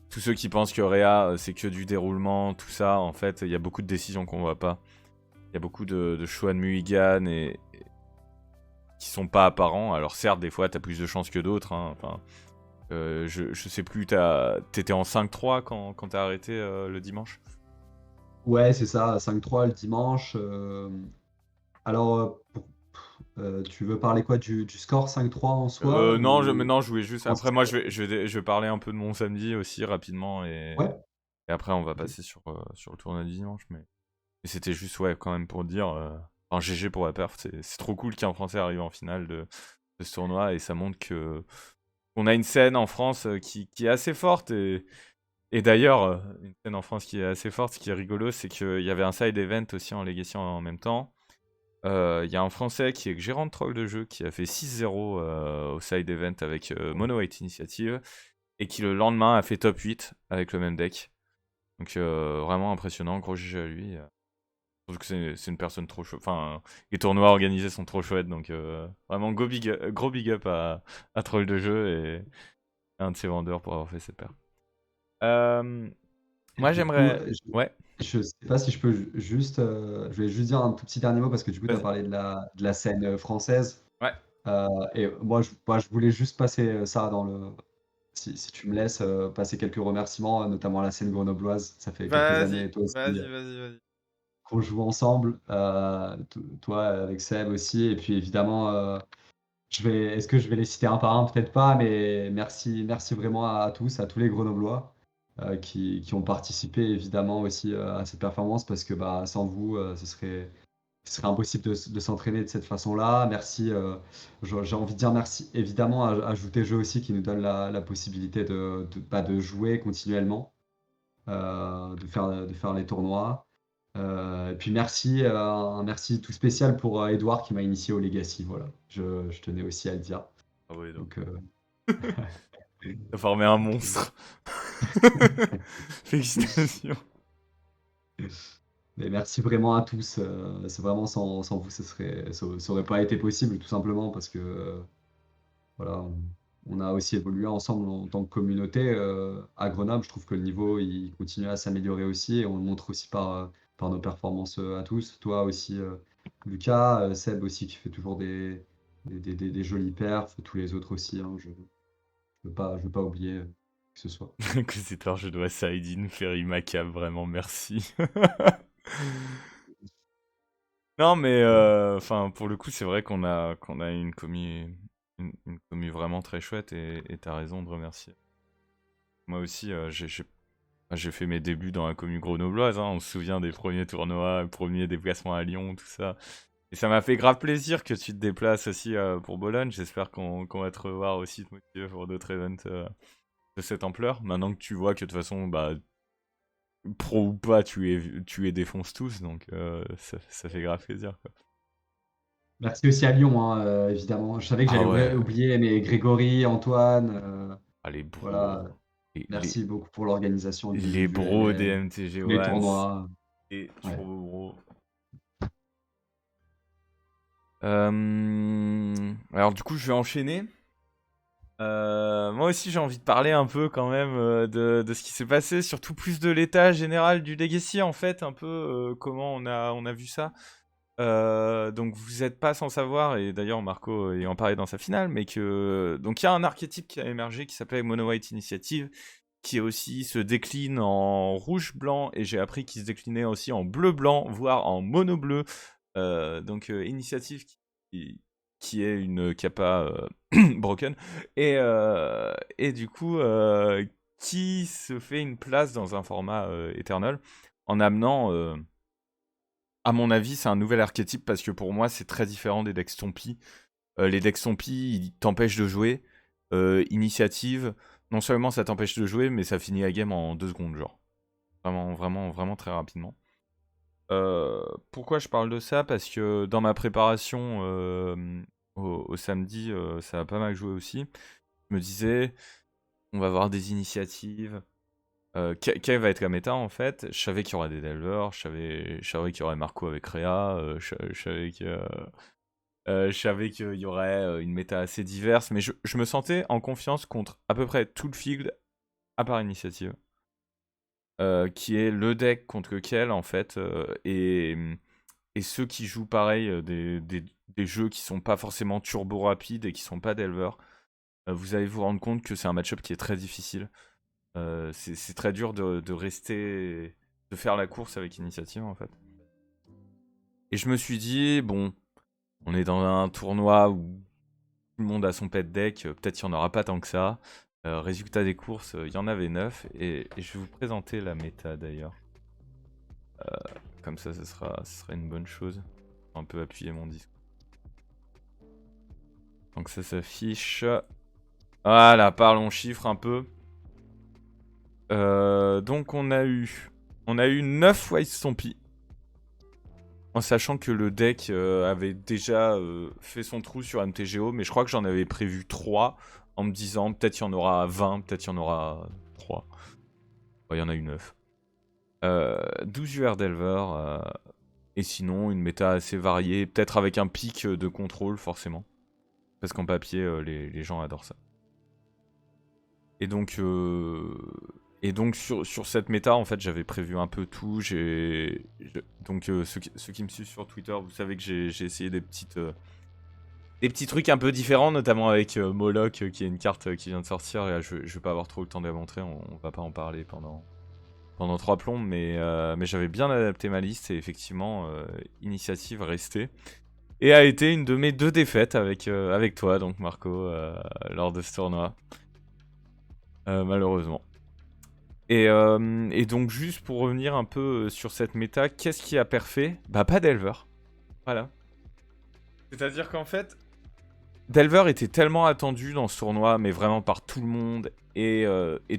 tous ceux qui pensent que Réa, c'est que du déroulement, tout ça, en fait, il y a beaucoup de décisions qu'on voit pas. Il y a beaucoup de choix de mulligan et qui sont pas apparents. Alors, certes, des fois, t'as plus de chance que d'autres. Hein, enfin, je sais plus, t'étais en 5-3 quand t'as arrêté le dimanche? Ouais, c'est ça, 5-3 le dimanche. Alors, tu veux parler quoi du score 5-3 en soi Non, ou maintenant je voulais juste. comment ça Après, s'est moi, passé? je vais parler un peu de mon samedi aussi rapidement Ouais. et après, on va Ok. passer sur le tournoi du dimanche. Mais c'était juste, ouais, quand même pour dire. Enfin, GG pour la perf, c'est trop cool qu'un Français arrive en finale de ce tournoi et ça montre que on a une scène en France qui est assez forte et d'ailleurs, une scène en France qui est assez forte, ce qui est rigolo, c'est qu'il y avait un side event aussi en Legacy en même temps. Il y a un Français qui est gérant de troll de jeu qui a fait 6-0 au side event avec Mono White Initiative et qui le lendemain a fait top 8 avec le même deck. Donc vraiment impressionnant, gros GG à lui. Je trouve que c'est une personne trop chaude. Enfin, les tournois organisés sont trop chouettes, donc vraiment gros big up à troll de jeu et un de ses vendeurs pour avoir fait cette paire. Et Moi du coup, j'aimerais. Ouais, je sais pas si je peux juste, je voulais juste dire un tout petit dernier mot parce que du coup, tu as vas-y. parlé de la scène française. Ouais, Et moi, je voulais juste passer ça si tu me laisses passer quelques remerciements, notamment à la scène grenobloise. Ça fait quelques vas-y, années, toi aussi, vas-y, vas-y, vas-y. qu'on joue ensemble. Toi, avec Seb aussi. Et puis évidemment, est-ce que je vais les citer un par un? Peut-être pas, mais merci, merci vraiment à tous, à tous les Grenoblois qui ont participé évidemment aussi à cette performance parce que bah, sans vous, ce serait impossible de s'entraîner de cette façon-là. Merci, j'ai envie de dire merci évidemment à Jouer Jeu aussi qui nous donne la possibilité de jouer continuellement, de faire les tournois. Et puis merci, un merci tout spécial pour Edouard qui m'a initié au Legacy. Voilà, je tenais aussi à le dire. Ah ouais, donc. Donc, T'as formé un monstre. Félicitations. Mais merci vraiment à tous. C'est vraiment sans vous, ça aurait pas été possible, tout simplement parce que voilà, on a aussi évolué ensemble en tant que communauté à Grenoble. Je trouve que le niveau il continue à s'améliorer aussi et on le montre aussi par nos performances à tous. Toi aussi, Lucas, Seb aussi qui fait toujours des jolis perfs, tous les autres aussi. Hein, je veux pas oublier que ce soit. Inquisiteur, je dois ça à Edine, Ferry Macab, vraiment merci. Non, mais enfin, pour le coup, c'est vrai qu'on a une commu vraiment très chouette et t'as raison de remercier. Moi aussi, j'ai fait mes débuts dans la commu grenobloise, hein, on se souvient des premiers tournois, premiers déplacements à Lyon, tout ça. Et ça m'a fait grave plaisir que tu te déplaces aussi pour Bologne. J'espère qu'on va te revoir aussi, te motiver pour d'autres events de cette ampleur. Maintenant que tu vois que de toute façon, bah, pro ou pas, tu les défonces tous, donc ça fait grave plaisir, quoi. Merci aussi à Lyon, hein, évidemment. Je savais que Ah j'allais ouais, oublier, mais Grégory, Antoine, les voilà. bros, les, les, Merci beaucoup pour l'organisation les du bros des LM, MTG tous les Ones, tournois. et Ouais. Turbo Bro. Alors du coup, je vais enchaîner. Moi aussi, j'ai envie de parler un peu quand même de ce qui s'est passé, surtout plus de l'état général du Legacy en fait, un peu comment on a vu ça. Donc vous n'êtes pas sans savoir, et d'ailleurs Marco y en parlait dans sa finale, mais que donc il y a un archétype qui a émergé qui s'appelle Mono White Initiative, qui aussi se décline en rouge-blanc, et j'ai appris qu'il se déclinait aussi en bleu-blanc, voire en mono-bleu. Donc Initiative qui est une kappa broken, et du coup qui se fait une place dans un format Eternal, en amenant... à mon avis, c'est un nouvel archétype parce que pour moi, c'est très différent des decks Stompy. Les decks Stompy, ils t'empêchent de jouer. Initiative, non seulement ça t'empêche de jouer, mais ça finit la game en 2 secondes, genre. Vraiment, vraiment, vraiment très rapidement. Pourquoi je parle de ça? Parce que dans ma préparation au samedi, ça a pas mal joué aussi. Je me disais, on va avoir des initiatives. Quelle va être la méta en fait? Je savais qu'il y aurait des delvers, je savais qu'il y aurait Marco avec Rhea, je savais qu'il y aurait une méta assez diverse, mais je me sentais en confiance contre à peu près tout le field, à part Initiative, qui est le deck contre lequel en fait, et ceux qui jouent pareil des jeux qui sont pas forcément turbo rapides et qui sont pas delvers, vous allez vous rendre compte que c'est un match-up qui est très difficile. C'est très dur de rester, de faire la course avec Initiative en fait. Et je me suis dit, bon, on est dans un tournoi où tout le monde a son pet deck, peut-être il n'y en aura pas tant que ça. Résultat des courses, il y en avait 9, et je vais vous présenter la méta d'ailleurs. Comme ça, ce sera une bonne chose. Un peu appuyer mon disque. Donc ça s'affiche. Voilà, parlons chiffres un peu. Donc on a eu 9 White Stompy. En sachant que le deck avait déjà fait son trou sur MTGO, mais je crois que j'en avais prévu 3 en me disant peut-être il y en aura 20, peut-être il y en aura 3. Il y en a eu 9. 12 UR Delver, et sinon une méta assez variée, peut-être avec un pic de contrôle forcément. Parce qu'en papier, les gens adorent ça. Et donc sur cette méta, en fait, j'avais prévu un peu tout. Donc ceux qui me suivent sur Twitter, vous savez que j'ai essayé des petits trucs un peu différents, notamment avec Moloch, qui est une carte qui vient de sortir. Et là, je vais pas avoir trop le temps de la montrer, on va pas en parler pendant 3 plombes, mais j'avais bien adapté ma liste, et effectivement, Initiative restait. Et a été une de mes 2 défaites avec toi, donc Marco, lors de ce tournoi. Malheureusement. Et donc juste pour revenir un peu sur cette méta, qu'est-ce qui a perfait? Bah pas d'Elver. Voilà. C'est-à-dire qu'en fait, Delver était tellement attendu dans ce tournoi, mais vraiment par tout le monde, et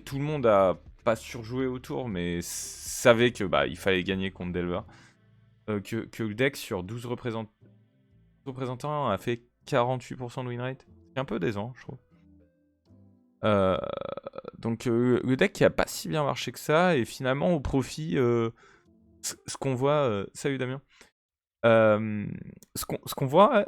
tout le monde a pas surjoué autour, mais savait que il fallait gagner contre Delver. Que le deck sur 12 représentants a fait 48% de win rate. C'est un peu décevant, je trouve. Donc le deck qui a pas si bien marché que ça, et finalement au profit, ce qu'on voit... salut Damien. Ce qu'on voit,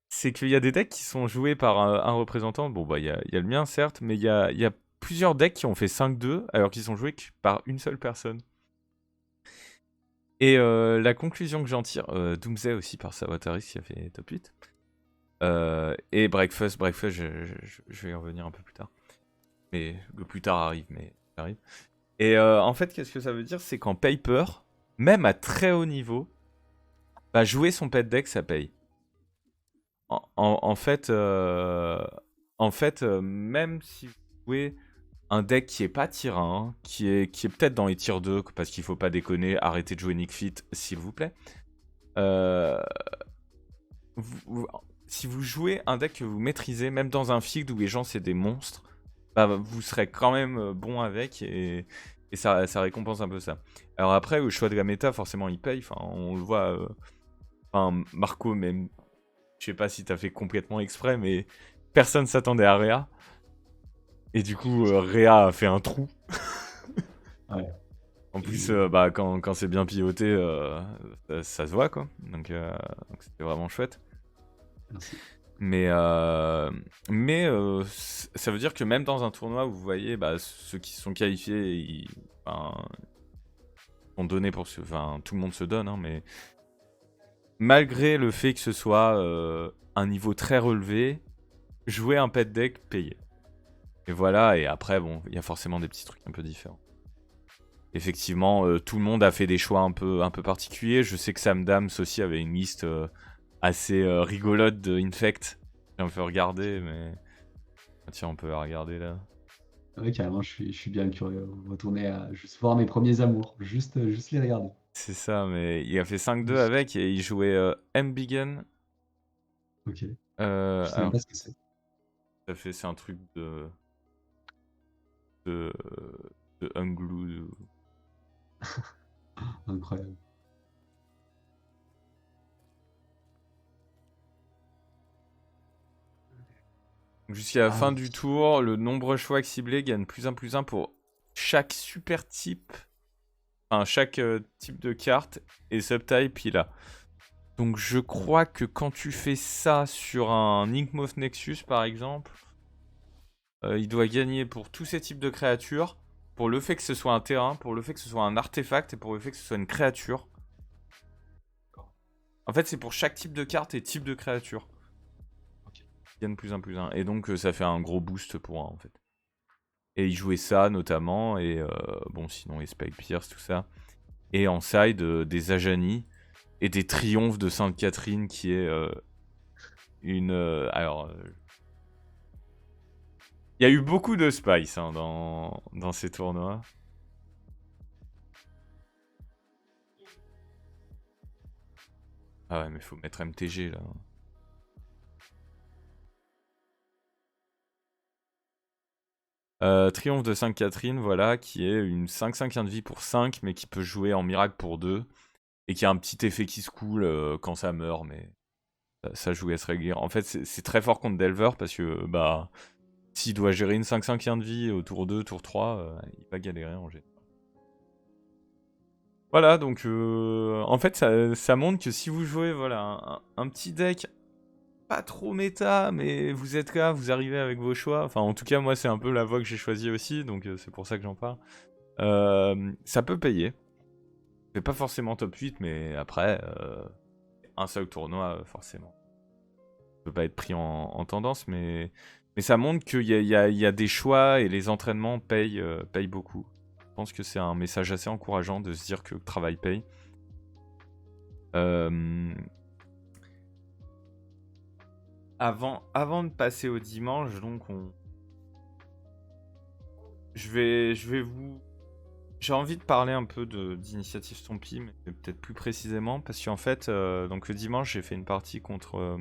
c'est qu'il y a des decks qui sont joués par un représentant. Bon, il y a le mien, certes, mais il y a plusieurs decks qui ont fait 5-2, alors qu'ils sont joués que par une seule personne. Et la conclusion que j'en tire, Doomsday aussi par Sawataris qui a fait top 8. Et Breakfast, je vais y revenir un peu plus tard. Mais le plus tard arrive, mais ça arrive. Et en fait, qu'est-ce que ça veut dire? C'est qu'en paper, même à très haut niveau, jouer son pet deck, ça paye. En fait, même si vous jouez un deck qui est pas tier 1, qui est peut-être dans les tier 2, parce qu'il faut pas déconner, arrêtez de jouer Nick Fit, s'il vous plaît. Si vous jouez un deck que vous maîtrisez, même dans un field où les gens c'est des monstres, vous serez quand même bon avec, et ça récompense un peu ça. Alors après, le choix de la méta, forcément, il paye. Enfin, on le voit. Marco, même, je sais pas si t'as fait complètement exprès, mais personne s'attendait à Réa. Et du coup, Réa a fait un trou. Ouais. En plus, quand c'est bien piloté, ça se voit, quoi. Donc c'était vraiment chouette. Merci. Mais ça veut dire que même dans un tournoi où vous voyez ceux qui sont qualifiés, ils sont donnés pour ce... Enfin, tout le monde se donne, hein, mais malgré le fait que ce soit un niveau très relevé, jouer un pet deck payé. Et voilà, et après, bon, il y a forcément des petits trucs un peu différents. Effectivement, tout le monde a fait des choix un peu particuliers. Je sais que Sam Dams aussi avait une liste assez rigolote de Infect. J'ai un peu regardé, mais... Tiens, on peut la regarder là. Ouais, carrément, je suis bien curieux. Retourner à juste voir mes premiers amours. Juste les regarder. C'est ça, mais il a fait 5-2 Juste. avec, et il jouait M-Bigan. Ok. Je sais même Alors, pas ce que c'est. c'est un truc de, de Unglued. Incroyable. Jusqu'à la Ah fin oui. du tour, le nombre de choix ciblés gagne +1/+1 pour chaque super type, enfin chaque type de carte et subtype il a. Donc je crois que quand tu fais ça sur un Inkmoth Nexus par exemple, il doit gagner pour tous ces types de créatures, pour le fait que ce soit un terrain, pour le fait que ce soit un artefact et pour le fait que ce soit une créature. En fait c'est pour chaque type de carte et type de créature. Ok. Il gagne +1/+1 et donc ça fait un gros boost pour un en fait. Et il jouait ça notamment, et bon sinon les Spike Pierce, tout ça. Et en side, des Ajani et des Triomphes de Sainte-Catherine qui est une... alors... Il y a eu beaucoup de spice hein, dans ces tournois. Ah ouais, mais faut mettre MTG là. Triomphe de Sainte-Catherine, voilà, qui est une 5/5 de vie pour 5, mais qui peut jouer en miracle pour 2. Et qui a un petit effet qui se coule quand ça meurt, mais ça joue à se régler. En fait, c'est très fort contre Delver parce que s'il doit gérer une 5/5 de vie au tour 2, tour 3, il va galérer en général. Voilà, donc en fait, ça montre que si vous jouez un petit deck pas trop méta, mais vous êtes là, vous arrivez avec vos choix. Enfin, en tout cas, moi, c'est un peu la voie que j'ai choisie aussi, donc c'est pour ça que j'en parle. Ça peut payer. C'est pas forcément top 8, mais après, un seul tournoi, forcément. Ça peut pas être pris en tendance, mais ça montre qu'il y a des choix et les entraînements payent beaucoup. Je pense que c'est un message assez encourageant de se dire que le travail paye. Avant de passer au dimanche, donc je vais vous J'ai envie de parler un peu d'initiative Stompy, mais peut-être plus précisément, parce qu'en fait, donc le dimanche, j'ai fait une partie contre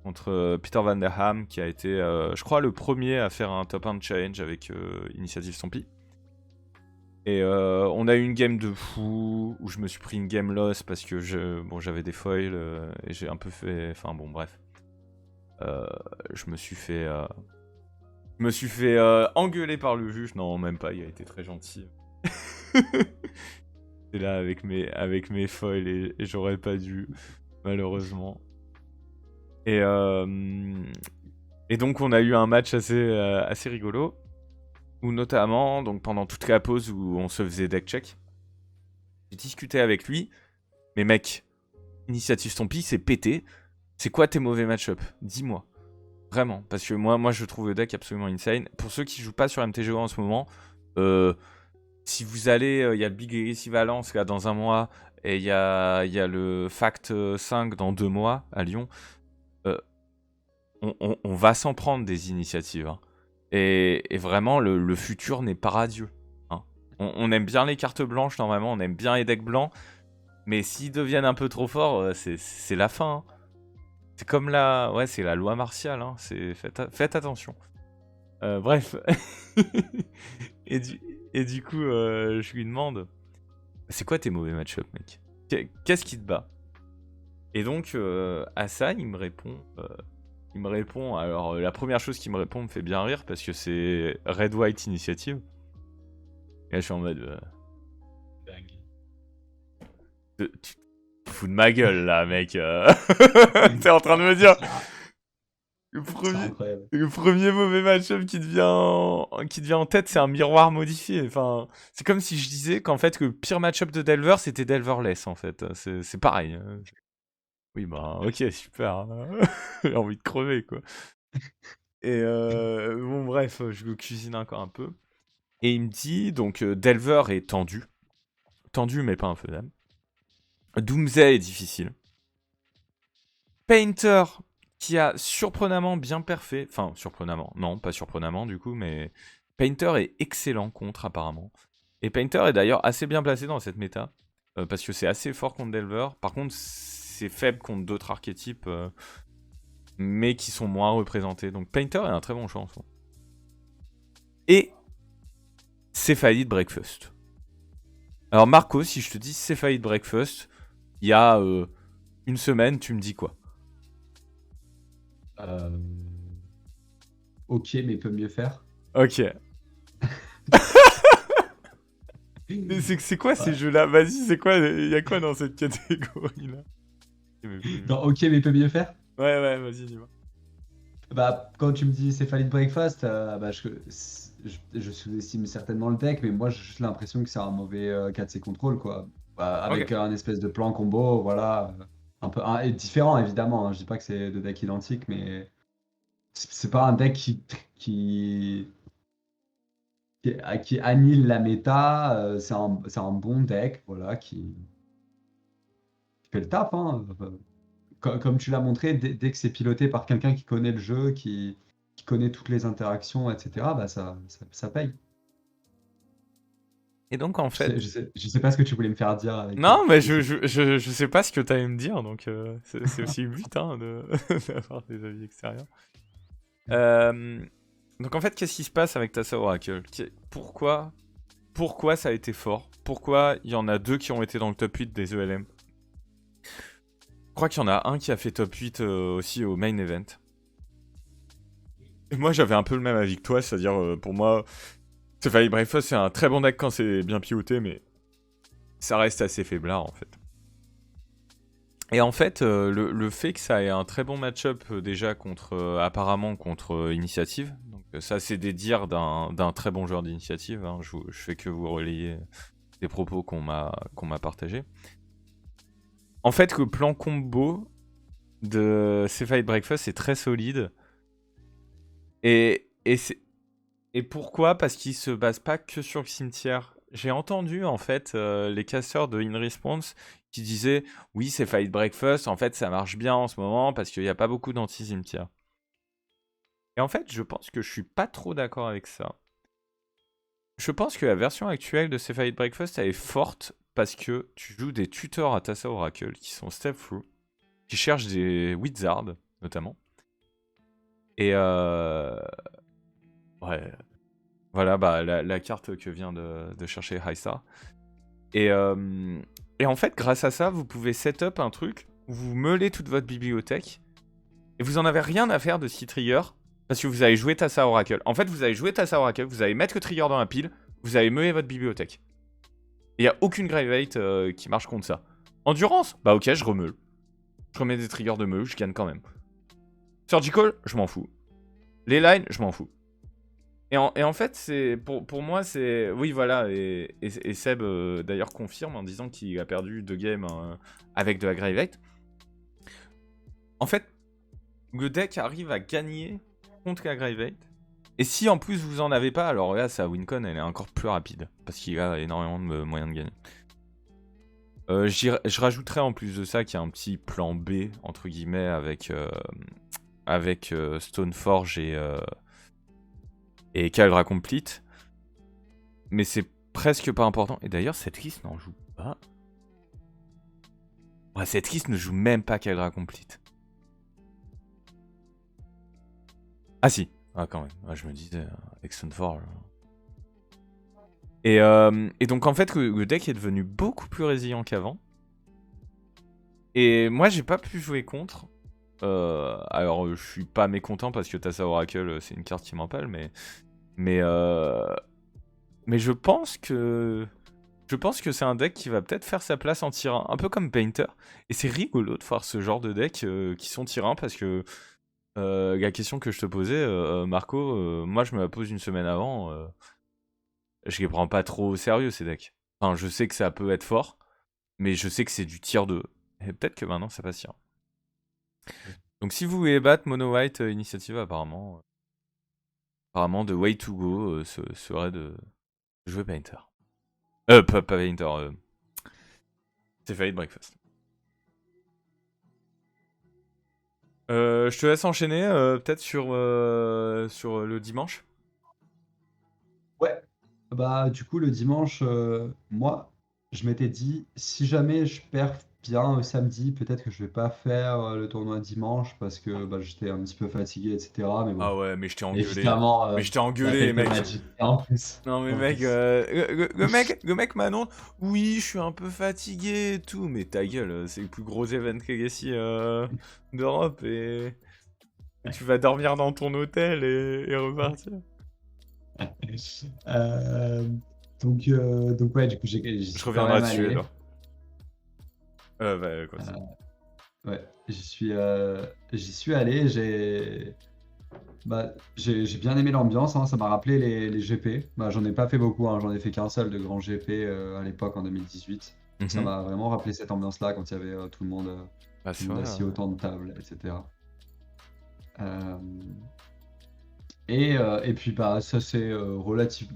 Peter Van Der Ham, qui a été, je crois, le premier à faire un top 1 challenge avec Initiative Stompy. Et on a eu une game de fou, où je me suis pris une game loss parce que j'avais des foils, et j'ai un peu fait... Enfin bon, bref. Je me suis fait... engueuler par le juge. Non, même pas, il a été très gentil. C'est là avec mes foils et j'aurais pas dû, malheureusement. Et donc on a eu un match assez rigolo, où notamment, donc pendant toute la pause où on se faisait deck check, j'ai discuté avec lui, mais mec, Initiative Stompy, c'est pété. C'est quoi tes mauvais match-up? Dis-moi. Vraiment, parce que moi je trouve le deck absolument insane. Pour ceux qui jouent pas sur MTGO en ce moment, si vous allez, il y a le Big Legacy Valence là dans un mois, et il y a le Fact 5 dans 2 mois à Lyon. On va s'en prendre des initiatives. Hein. Et vraiment, le futur n'est pas radieux. Hein. On aime bien les cartes blanches normalement, on aime bien les decks blancs, mais s'ils deviennent un peu trop forts, c'est la fin. Hein. C'est comme c'est la loi martiale. Hein. Faites attention. Bref. et du coup, je lui demande, c'est quoi tes mauvais match-up, mec? Qu'est-ce qui te bat? Et donc, à ça, il me répond, alors la première chose qu'il me répond me fait bien rire parce que c'est Red White Initiative. Et là, je suis en mode... tu te fous de ma gueule, là, mec. T'es en train de me dire... Le premier mauvais match-up qui te vient en tête, c'est un miroir modifié. Enfin, c'est comme si je disais qu'en fait, le pire match-up de Delver, c'était Delverless, en fait. C'est pareil. Oui, bah, ok, super. J'ai envie de crever, quoi. Et bon, bref, je le cuisine encore un peu. Et il me dit, donc, Delver est tendu. Tendu, mais pas un feu d'âme. Doomsday est difficile. Painter, qui a surprenamment bien perfait. Enfin, surprenamment. Non, pas surprenamment, du coup, mais... Painter est excellent contre, apparemment. Et Painter est d'ailleurs assez bien placé dans cette méta. Parce que c'est assez fort contre Delver. Par contre, c'est faible contre d'autres archétypes... mais qui sont moins représentés. Donc Painter est un très bon choix en soi. Et Cephalid Breakfast. Alors Marco, si je te dis Cephalid Breakfast, il y a une semaine, tu me dis quoi? Ok, mais peut mieux faire. Ok. C'est quoi ces jeux-là? Vas-y, c'est quoi? Il y a quoi dans cette catégorie-là? Non, ok, mais peut mieux faire. Ouais, vas-y, dis-moi. Bah, quand tu me dis Cephalid Breakfast, bah, je sous-estime certainement le deck, mais moi j'ai juste l'impression que c'est un mauvais 4C contrôle, quoi. Bah, avec Ok. un espèce de plan combo, voilà. Un peu et différent, évidemment. Hein. Je dis pas que c'est deux decks identiques, mais c'est pas un deck qui annihile la méta. C'est un bon deck, voilà, qui fait le taf. Hein. Comme tu l'as montré, dès que c'est piloté par quelqu'un qui connaît le jeu, qui connaît toutes les interactions, etc., bah ça paye. Et donc en Je sais, fait... je sais, je sais pas ce que tu voulais me faire dire avec Non, mais Cephalid. je sais pas ce que t'allais me dire, donc c'est aussi le but hein, d'avoir des avis extérieurs. Donc en fait, qu'est-ce qui se passe avec Tassa Oracle? Pourquoi ça a été fort? Pourquoi il y en a deux qui ont été dans le top 8 des ELM? Je crois qu'il y en a un qui a fait top 8 aussi au main event. Et moi j'avais un peu le même avis que toi, c'est-à-dire pour moi, Cephalid Breakfast c'est un très bon deck quand c'est bien piloté, mais ça reste assez faiblard en fait. Et en fait, le fait que ça ait un très bon match-up déjà apparemment contre Initiative, donc ça c'est des dires d'un très bon joueur d'Initiative, hein, je fais que vous relayer des propos qu'on m'a partagés. En fait, le plan combo de Cephalid Breakfast est très solide. Et pourquoi? Parce qu'il se base pas que sur le cimetière. J'ai entendu en fait les casteurs de In Response qui disaient oui, c'est Fight Breakfast, en fait ça marche bien en ce moment parce qu'il n'y a pas beaucoup d'anti-cimetière. Et en fait, je pense que je suis pas trop d'accord avec ça. je pense que la version actuelle de Cephalic Breakfast, elle est forte parce que tu joues des tuteurs à Tassa Oracle qui sont step-through, qui cherchent des wizards, notamment. Et ouais, voilà, bah, la carte que vient de chercher Highstar. Et en fait, grâce à ça, vous pouvez set-up un truc où vous meulez toute votre bibliothèque et vous en avez rien à faire de 6 triggers parce que vous allez jouer Tassa Oracle. En fait, vous allez jouer Tassa Oracle, vous allez mettre le trigger dans la pile, vous allez meuler votre bibliothèque. Il n'y a aucune Graveyard qui marche contre ça. Endurance, bah ok, je remeule. Je remets des triggers de meule, je gagne quand même. Surgical, je m'en fous. Les lines, je m'en fous. Et en fait, c'est pour moi, c'est... Oui, voilà, et Seb, d'ailleurs, confirme en disant qu'il a perdu 2 games avec de la Graveyard. En fait, le deck arrive à gagner contre la Graveyard. Et si en plus vous en avez pas, alors là, sa wincon, elle est encore plus rapide. Parce qu'il a énormément de moyens de gagner. Je rajouterais en plus de ça qu'il y a un petit plan B, entre guillemets, avec Stoneforge et Kaldra Complete. Mais c'est presque pas important. Et d'ailleurs, cette liste n'en joue pas. Ouais, cette liste ne joue même pas Kaldra Complete. Ah si, ah quand même. Ouais, je me disais, avec Stoneforge. Et donc en fait, le deck est devenu beaucoup plus résilient qu'avant. Et moi, j'ai pas pu jouer contre. Alors, je suis pas mécontent parce que Tassa Oracle, c'est une carte qui m'empale, mais je pense que c'est un deck qui va peut-être faire sa place en tir 1, un peu comme Painter. Et c'est rigolo de voir ce genre de deck qui sont tir 1 parce que la question que je te posais, Marco, moi je me la pose une semaine avant. Je les prends pas trop au sérieux ces decks. Enfin, je sais que ça peut être fort, mais je sais que c'est du tier 2. Et peut-être que maintenant ça passe tir 1. Donc si vous voulez battre Mono White Initiative, apparemment the way to go serait de jouer Painter. Pas Painter, Cephalic Breakfast. Je te laisse enchaîner peut-être sur le dimanche. Ouais. Bah, du coup, le dimanche, moi, je m'étais dit, si jamais je perds bien samedi, peut-être que je vais pas faire le tournoi dimanche parce que bah, j'étais un petit peu fatigué, etc. Mais bon, Ah ouais, mais je t'ai engueulé. évidemment, Mais je t'ai la engueulé, fête de mec. Magic. Et en plus, Non mais en mec, plus. le mec m'annonce, oui, je suis un peu fatigué et tout, mais ta gueule, c'est le plus gros event Legacy d'Europe et tu vas dormir dans ton hôtel et repartir. Euh, donc ouais, du coup, j'y Je suis quand reviendrai même dessus allé. alors. Quoi, Ouais, j'y suis allé. J'ai bien aimé l'ambiance, hein, ça m'a rappelé les GP. Bah, j'en ai pas fait beaucoup, hein, j'en ai fait qu'un seul de grand GP à l'époque en 2018. Ça Mhm. m'a vraiment rappelé cette ambiance-là quand il y avait tout le Bah c'est vrai. assis Ouais. autour de table, etc. Euh, et puis bah ça c'est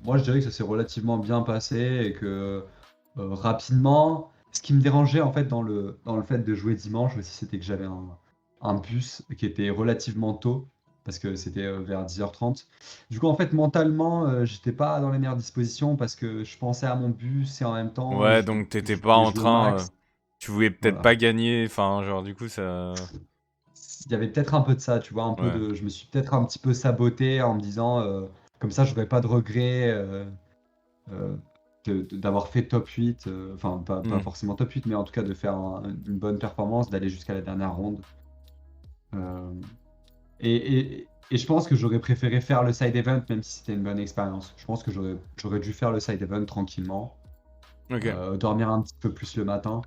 moi je dirais que ça s'est relativement bien passé et que rapidement, ce qui me dérangeait en fait dans le fait de jouer dimanche aussi, c'était que j'avais un bus qui était relativement tôt parce que c'était vers 10h30. Du coup en fait mentalement, j'étais pas dans les meilleures dispositions parce que je pensais à mon bus et en même temps Ouais, donc t'étais je pas voulais en jouer au train, max. tu voulais peut-être Voilà. pas gagner, enfin genre du coup ça, Il y avait peut-être un peu de ça, tu vois, ouais. je me suis peut-être un petit peu saboté en me disant comme ça j'aurais pas de regrets euh, d'avoir fait top 8, enfin pas Hmm. forcément top 8, mais en tout cas de faire une bonne performance, d'aller jusqu'à la dernière ronde. Euh, et je pense que j'aurais préféré faire le side event même si c'était une bonne expérience. Je pense que j'aurais dû faire le side event tranquillement, Ok. dormir un petit peu plus le matin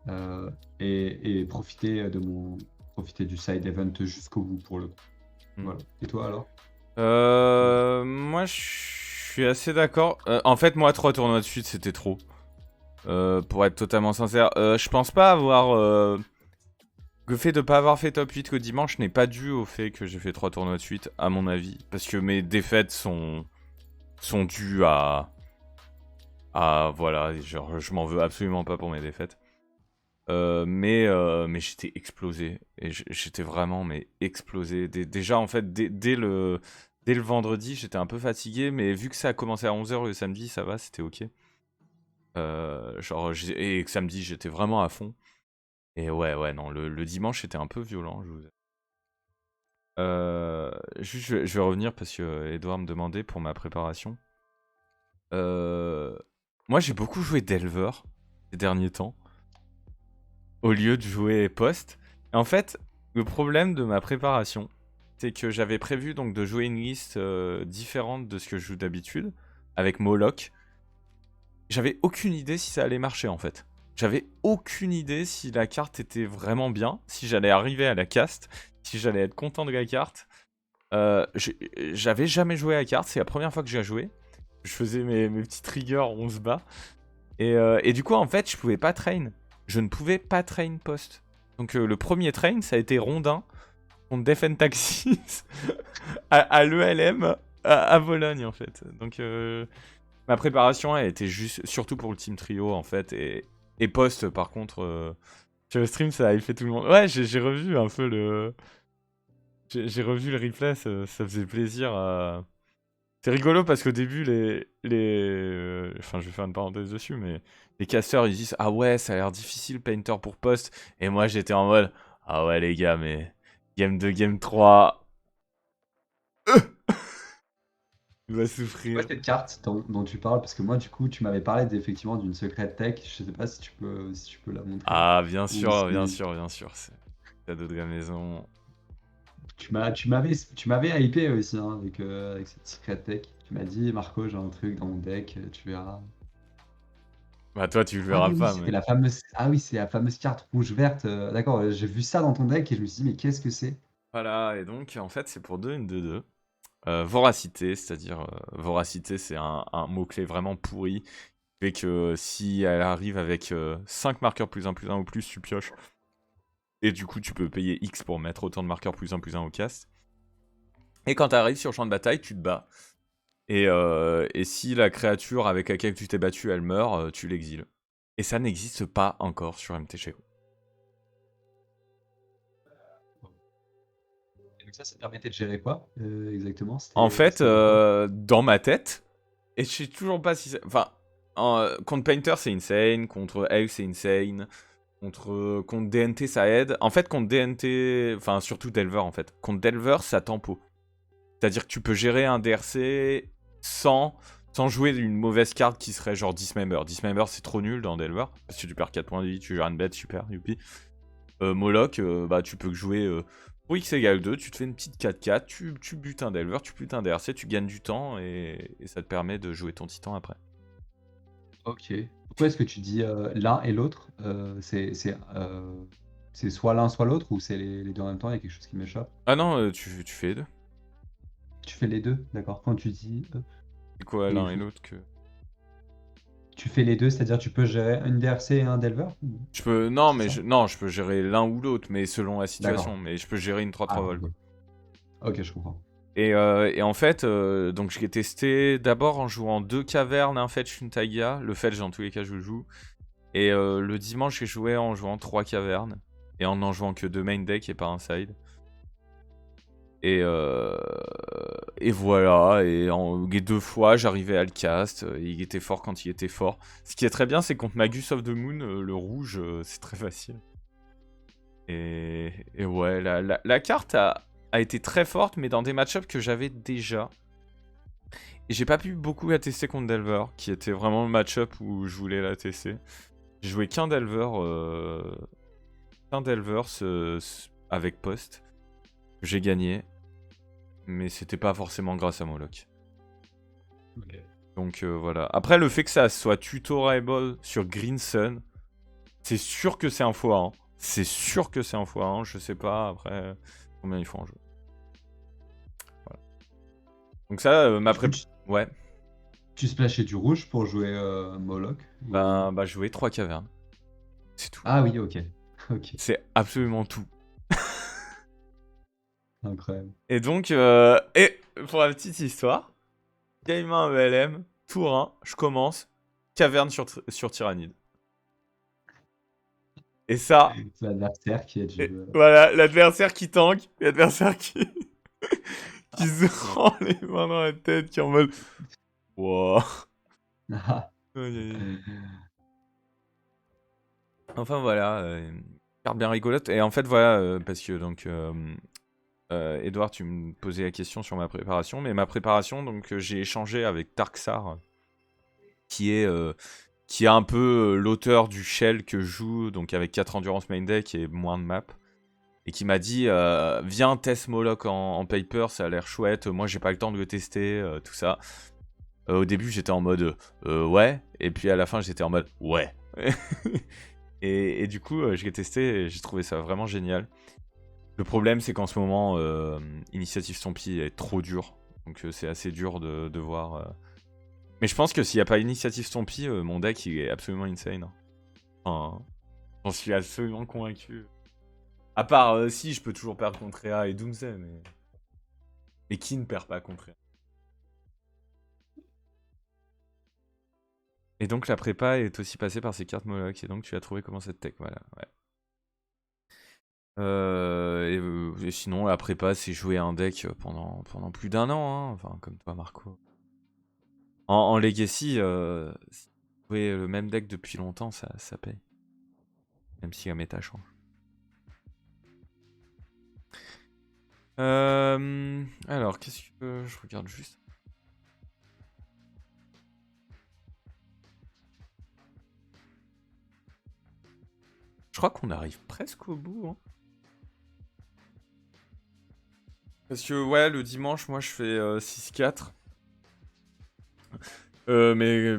euh, et profiter du side event jusqu'au bout pour le coup. Hmm. Voilà. Et toi alors? Moi, je suis assez d'accord. En fait, moi, 3 tournois de suite, c'était trop. Pour être totalement sincère, je pense pas avoir. Le fait de pas avoir fait top 8 que dimanche n'est pas dû au fait que j'ai fait 3 tournois de suite, à mon avis. Parce que mes défaites sont dues voilà, genre, je m'en veux absolument pas pour mes défaites. Mais j'étais explosé. Et j'étais vraiment mais explosé. Déjà, en fait, dès le dès le vendredi, j'étais un peu fatigué, mais vu que ça a commencé à 11h le samedi, ça va, c'était ok. Et que samedi, j'étais vraiment à fond. Et ouais, non, le dimanche, c'était un peu violent, je vous avoue. Juste, je vais revenir parce que Edouard me demandait pour ma préparation. Moi, j'ai beaucoup joué Delver ces derniers temps, au lieu de jouer Post. Et en fait, le problème de ma préparation, c'est que j'avais prévu donc de jouer une liste différente de ce que je joue d'habitude, avec Moloch. J'avais aucune idée si ça allait marcher en fait. J'avais aucune idée si la carte était vraiment bien, si j'allais arriver à la cast, si j'allais être content de la carte. J'avais jamais joué à la carte, c'est la première fois que j'ai joué. Je faisais mes petits triggers, on se bat. Et du coup, en fait, je pouvais pas train. Je ne pouvais pas train post. Donc le premier train, ça a été Rondin contre Def and Taxis à l'ELM à Vologne en fait. Donc ma préparation, elle était juste, surtout pour le team trio en fait. Et post, par contre, sur le stream, ça a fait tout le monde. Ouais, j'ai revu un peu le. J'ai revu le replay, ça faisait plaisir à. C'est rigolo parce qu'au début, enfin, je vais faire une parenthèse dessus, mais les casteurs, ils disent ah ouais, ça a l'air difficile, Painter pour post. Et moi, j'étais en mode ah ouais, les gars, mais game 2, game 3, il va C'est quoi souffrir. cette carte dont tu parles? Parce que moi, du coup, tu m'avais parlé effectivement d'une secret tech. Je sais pas si tu peux la montrer. Ah, bien Ou sûr, bien si sûr, bien sûr. C'est cadeau de la maison. tu m'avais hypé aussi hein, avec cette secret tech. Tu m'as dit, Marco, j'ai un truc dans mon deck, tu verras. Bah, toi, tu le Ah verras oui, pas, c'était mais. la fameuse. Ah oui, c'est la fameuse carte rouge-verte. D'accord, j'ai vu ça dans ton deck et je me suis dit, mais qu'est-ce que c'est? Voilà, et donc, en fait, c'est pour 2 une 2-2. Voracité, c'est-à-dire, voracité, c'est un mot-clé vraiment pourri. Qui fait que si elle arrive avec 5 marqueurs plus un ou plus, tu pioches. Et du coup, tu peux payer X pour mettre autant de marqueurs plus un au cast. Et quand tu arrives sur le champ de bataille, tu te bats. Et si la créature avec laquelle tu t'es battu, elle meurt, tu l'exiles. Et ça n'existe pas encore sur MTGO. Et donc ça permettait de gérer quoi exactement? En fait, C'était quoi? dans ma tête, et je sais toujours pas si c'est. Enfin, contre Painter, c'est insane. Contre Elf, c'est insane. Contre DNT, ça aide. En fait, contre DNT. Enfin, surtout Delver, en fait. Contre Delver, ça tempo. C'est-à-dire que tu peux gérer un DRC sans jouer une mauvaise carte qui serait genre Dismember. Dismember, c'est trop nul dans Delver. Parce que tu perds 4 points de vie, tu gères une bête, super, youpi. Moloch, bah, tu peux jouer. Pour X égale 2, tu te fais une petite 4-4, tu butes un Delver, tu butes un DRC, tu gagnes du temps et ça te permet de jouer ton titan après. Ok. Pourquoi est-ce que tu dis l'un et l'autre? C'est soit l'un, soit l'autre, ou c'est les deux en même temps? Il y a quelque chose qui m'échappe. Ah non, tu fais les deux. Tu fais les deux, d'accord. Quand tu dis. C'est quoi Et l'un et l'autre que. tu fais les deux, c'est-à-dire tu peux gérer un DRC et un Delver? Je peux. Non, C'est mais ça? non, je peux gérer l'un ou l'autre, mais selon la D'accord. situation. Mais je peux gérer une 3-3 Ah, vol, ok. quoi. Ok, je comprends. Et en fait, donc je l'ai testé d'abord en jouant 2 cavernes, un fetch, une taiga. Le fetch, dans tous les cas, je le joue. Et le dimanche, j'ai joué en jouant 3 cavernes. Et en jouant que 2 main deck et pas un side. Et voilà, les 2 fois, j'arrivais à le cast. Il était fort quand il était fort. Ce qui est très bien, c'est contre Magus of the Moon, le rouge, c'est très facile. Et ouais, la carte a été très forte, mais dans des match-ups que j'avais déjà. Et j'ai pas pu beaucoup la tester contre Delver, qui était vraiment le match-up où je voulais la tester. J'ai joué qu'un Delver, avec Post, que j'ai gagné. Mais c'était pas forcément grâce à Moloch. Ok. Donc voilà. Après, le fait que ça soit tutorable sur Green Sun, c'est sûr que c'est un x1. C'est sûr que c'est un x1. Je sais pas après combien il faut en jeu. Voilà. Donc ça, Du coup, Ouais. tu splashais du rouge pour jouer Moloch? Bah jouer 3 cavernes. C'est tout. Ah oui, ok. Ok, C'est absolument tout. incroyable. Et donc, et pour la petite histoire, Game 1 ELM, tour 1, je commence, caverne sur Tyrannide. Et ça, C'est l'adversaire qui a dû. voilà, l'adversaire qui tank, l'adversaire qui qui se rend les mains dans la tête, qui est en mode. Wow. Enfin voilà, carte bien rigolote. Et en fait voilà, parce que donc Edouard, tu me posais la question sur ma préparation, mais ma préparation, donc j'ai échangé avec Tarksar, qui est un peu l'auteur du shell que je joue, donc avec 4 endurance main deck et moins de maps, et qui m'a dit viens test Moloch en paper, ça a l'air chouette, moi j'ai pas le temps de le tester, tout ça. Au début j'étais en mode ouais, et puis à la fin j'étais en mode ouais. et du coup je l'ai testé et j'ai trouvé ça vraiment génial. Le problème c'est qu'en ce moment Initiative Stompy est trop dur, donc c'est assez dur de voir. Mais je pense que s'il n'y a pas Initiative Stompy, mon deck il est absolument insane. Enfin, j'en suis absolument convaincu. À part si je peux toujours perdre contre Rea et Doomsday, mais qui ne perd pas contre Rea? Et donc la prépa est aussi passée par ces cartes Moloch, et donc tu as trouvé comment cette tech, voilà. Ouais. Et sinon la prépa c'est jouer un deck pendant plus d'un an, hein, enfin comme toi Marco. En Legacy, si vous jouez le même deck depuis longtemps, ça paye. Même si la méta change. Alors, qu'est-ce que je regarde juste. Je crois qu'on arrive presque au bout. Hein. Parce que, ouais, le dimanche, moi, je fais 6-4. Mais,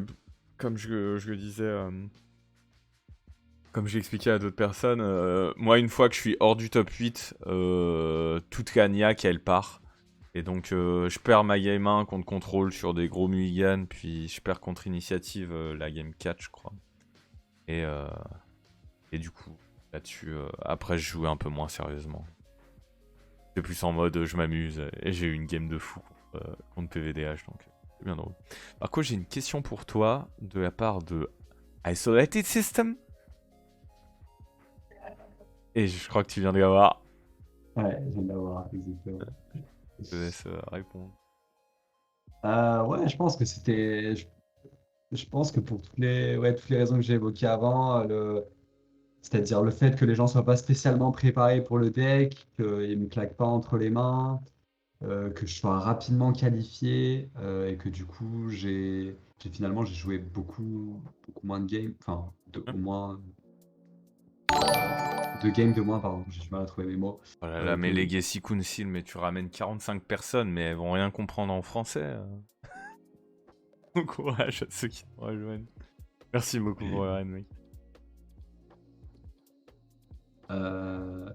comme je le disais, comme j'ai expliqué à d'autres personnes, moi, une fois que je suis hors du top 8, toute la niaque, elle part. Et donc, je perds ma game 1 contre contrôle sur des gros mulligans, puis je perds contre initiative la game 4, je crois. Et du coup, là-dessus, après, je jouais un peu moins sérieusement. C'est plus en mode je m'amuse et j'ai eu une game de fou contre PVDH, donc c'est bien drôle. Par contre, j'ai une question pour toi de la part de Isolated System. Et je crois que tu viens de l'avoir. Ouais, je viens de l'avoir, exactement. Je te laisse répondre. Ouais, je pense que c'était. Je pense que pour toutes les raisons que j'ai évoquées avant, c'est-à-dire le fait que les gens soient pas spécialement préparés pour le deck, qu'ils ne me claquent pas entre les mains, que je sois rapidement qualifié et que du coup finalement j'ai joué beaucoup moins de games, enfin au moins 2 games de moins, pardon, j'ai du mal à trouver mes mots. Oh là là, mais Legacy Council, mais tu ramènes 45 personnes, mais elles vont rien comprendre en français. Bon courage à ceux qui nous rejoignent. Merci beaucoup pour le raid, mec.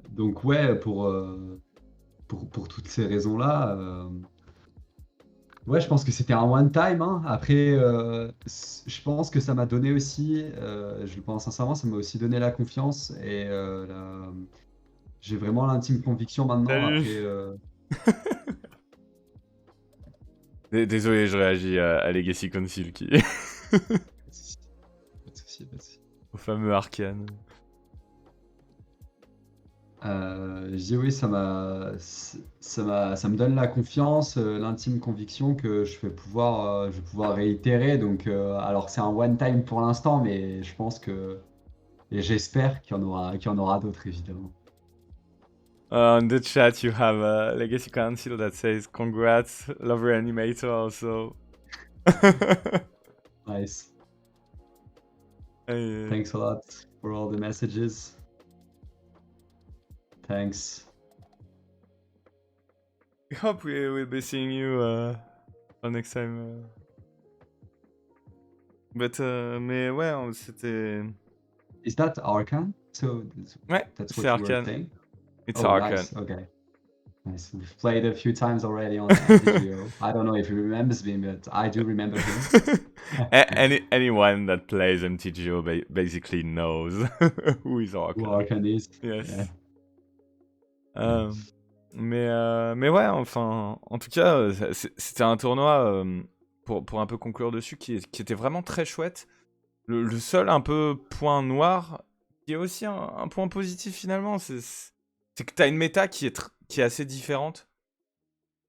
Donc ouais, pour toutes ces raisons-là, ouais, je pense que c'était un one time. Hein. Après, je pense que ça m'a donné aussi, je le pense sincèrement, ça m'a aussi donné la confiance et j'ai vraiment l'intime conviction maintenant. Salut. Après, Désolé, je réagis à Legacy Council qui. pas de souci, pas de souci, pas de souci. Au fameux Arcane. Je dis oui, ça me donne la confiance, l'intime conviction que je vais pouvoir réitérer. Donc, alors c'est un one time pour l'instant, mais je pense que et j'espère qu'il y en aura d'autres évidemment. On the chat, you have a Legacy Council that says congrats, love Reanimator also. Nice. Thanks a lot for all the messages. Thanks. I hope we will be seeing you next time. Mais ouais, c'était. Is that Arcane? So Ouais, that's c'est what you were Arcane. saying? It's Oh, Arcane. nice. Okay. Nice. We've played a few times already on MTGO. I don't know if he remembers me, but I do remember him. Anyone that plays MTGO basically knows who is Arcane. Who Arcane is. Yes. Yeah. Mais ouais, enfin, en tout cas, c'était un tournoi, pour un peu conclure dessus, qui était vraiment très chouette. Le seul un peu point noir, qui est aussi un point positif finalement, c'est que t'as une méta qui est assez différente.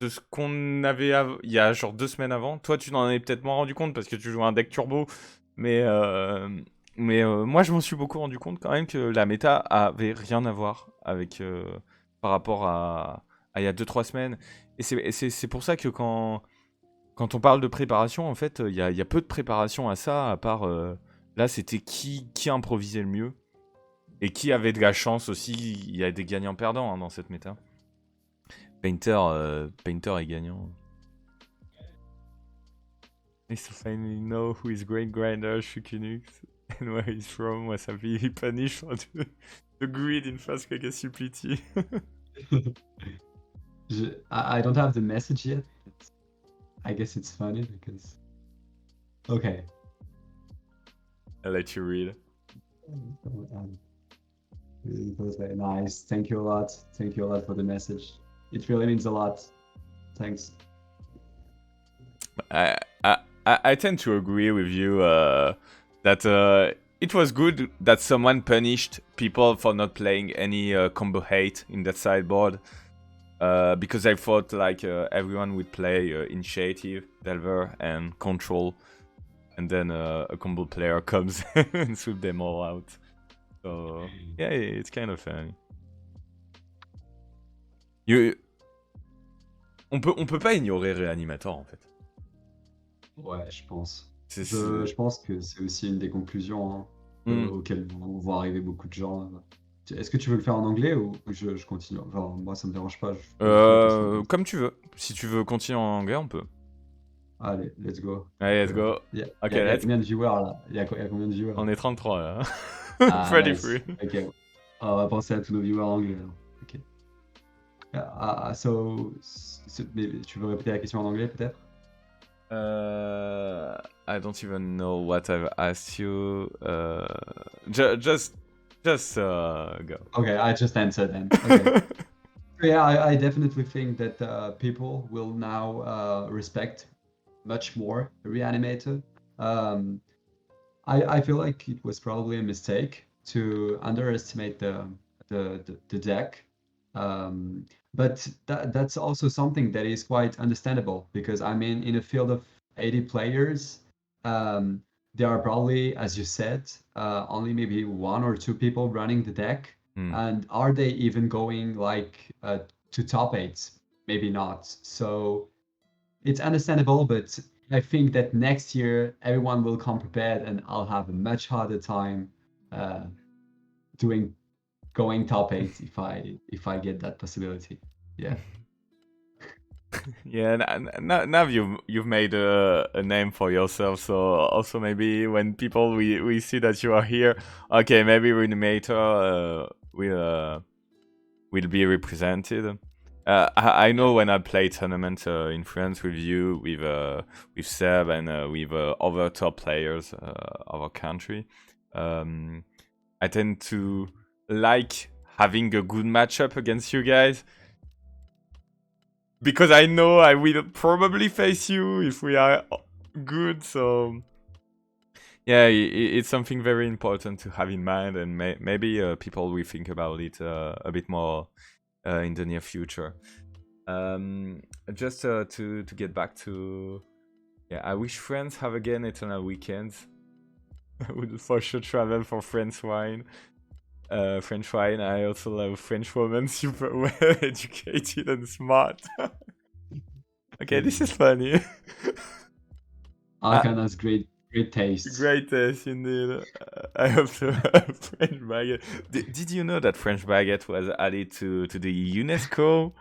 de ce qu'on avait il y a genre 2 semaines avant. Toi, tu n'en avais peut-être moins rendu compte parce que tu jouais un deck turbo, mais moi, je m'en suis beaucoup rendu compte quand même que la méta avait rien à voir avec par rapport à il y a 2-3 semaines. Et c'est pour ça que quand on parle de préparation, en fait, il y a peu de préparation à ça, à part là, c'était qui improvisait le mieux et qui avait de la chance aussi. Il y a des gagnants-perdants hein, dans cette méta. Painter est gagnant. Nice to finally know who is Great Grinder Shukunux and where he's from. Wasabi, he punished for the greed in Fast Legacy PT. I don't have the message yet. I guess it's funny because. Okay. I'll let you read. It was very nice. Thank you a lot. Thank you a lot for the message. It really means a lot. Thanks. I tend to agree with you that it was good that someone punished people for not playing any combo hate in that sideboard. Because I thought like everyone would play Initiative, Delver, and Control, and then a combo player comes and sweep them all out. So yeah, it's kind of funny. On peut pas ignorer Reanimator en fait. Ouais, je pense. C'est- Je pense que c'est aussi une des conclusions hein, Hmm. auxquelles vont arriver beaucoup de gens. Est-ce que tu veux le faire en anglais ou je continue? Enfin, moi, ça me dérange pas. Je pose juste la question. Comme tu veux. Si tu veux continuer en anglais, on peut. Allez, let's go. Allez, let's Donc, go. Il y a, Ok, il y a let's. combien de viewers là? Il y a combien de viewers? On est 33 là. Ah, Pretty nice. free. Ok. On va penser à tous nos viewers anglais. Alors. Ok. Mais tu veux répéter la question en anglais peut-être? I don't even know what I've asked you. Just go. Okay, I just answered then. Okay. Yeah, I definitely think that people will now respect much more Reanimator. I feel like it was probably a mistake to underestimate the deck. But that's also something that is quite understandable because I mean, in a field of 80 players, there are probably, as you said, only maybe 1 or 2 people running the deck. And are they even going like to top 8? Maybe not. So it's understandable, but I think that next year everyone will come prepared, and I'll have a much harder time going top 8 if I get that possibility. Yeah. Yeah, now you've made a name for yourself. So also maybe when people we see that you are here, okay, maybe Reanimator will be represented. I know when I play tournament in France with you, with Seb and with other top players of our country, I tend to like having a good matchup against you guys because I know I will probably face you if we are good. So yeah, it's something very important to have in mind, and maybe people will think about it a bit more in the near future. Just to get back to, yeah, I wish friends have again Eternal Weekends. I would for sure travel for French wine. French wine. I also love French women, super well educated and smart. Okay, this is funny. Arcana's great taste. Great taste indeed. I hope to have French baguette. Did you know that French baguette was added to the UNESCO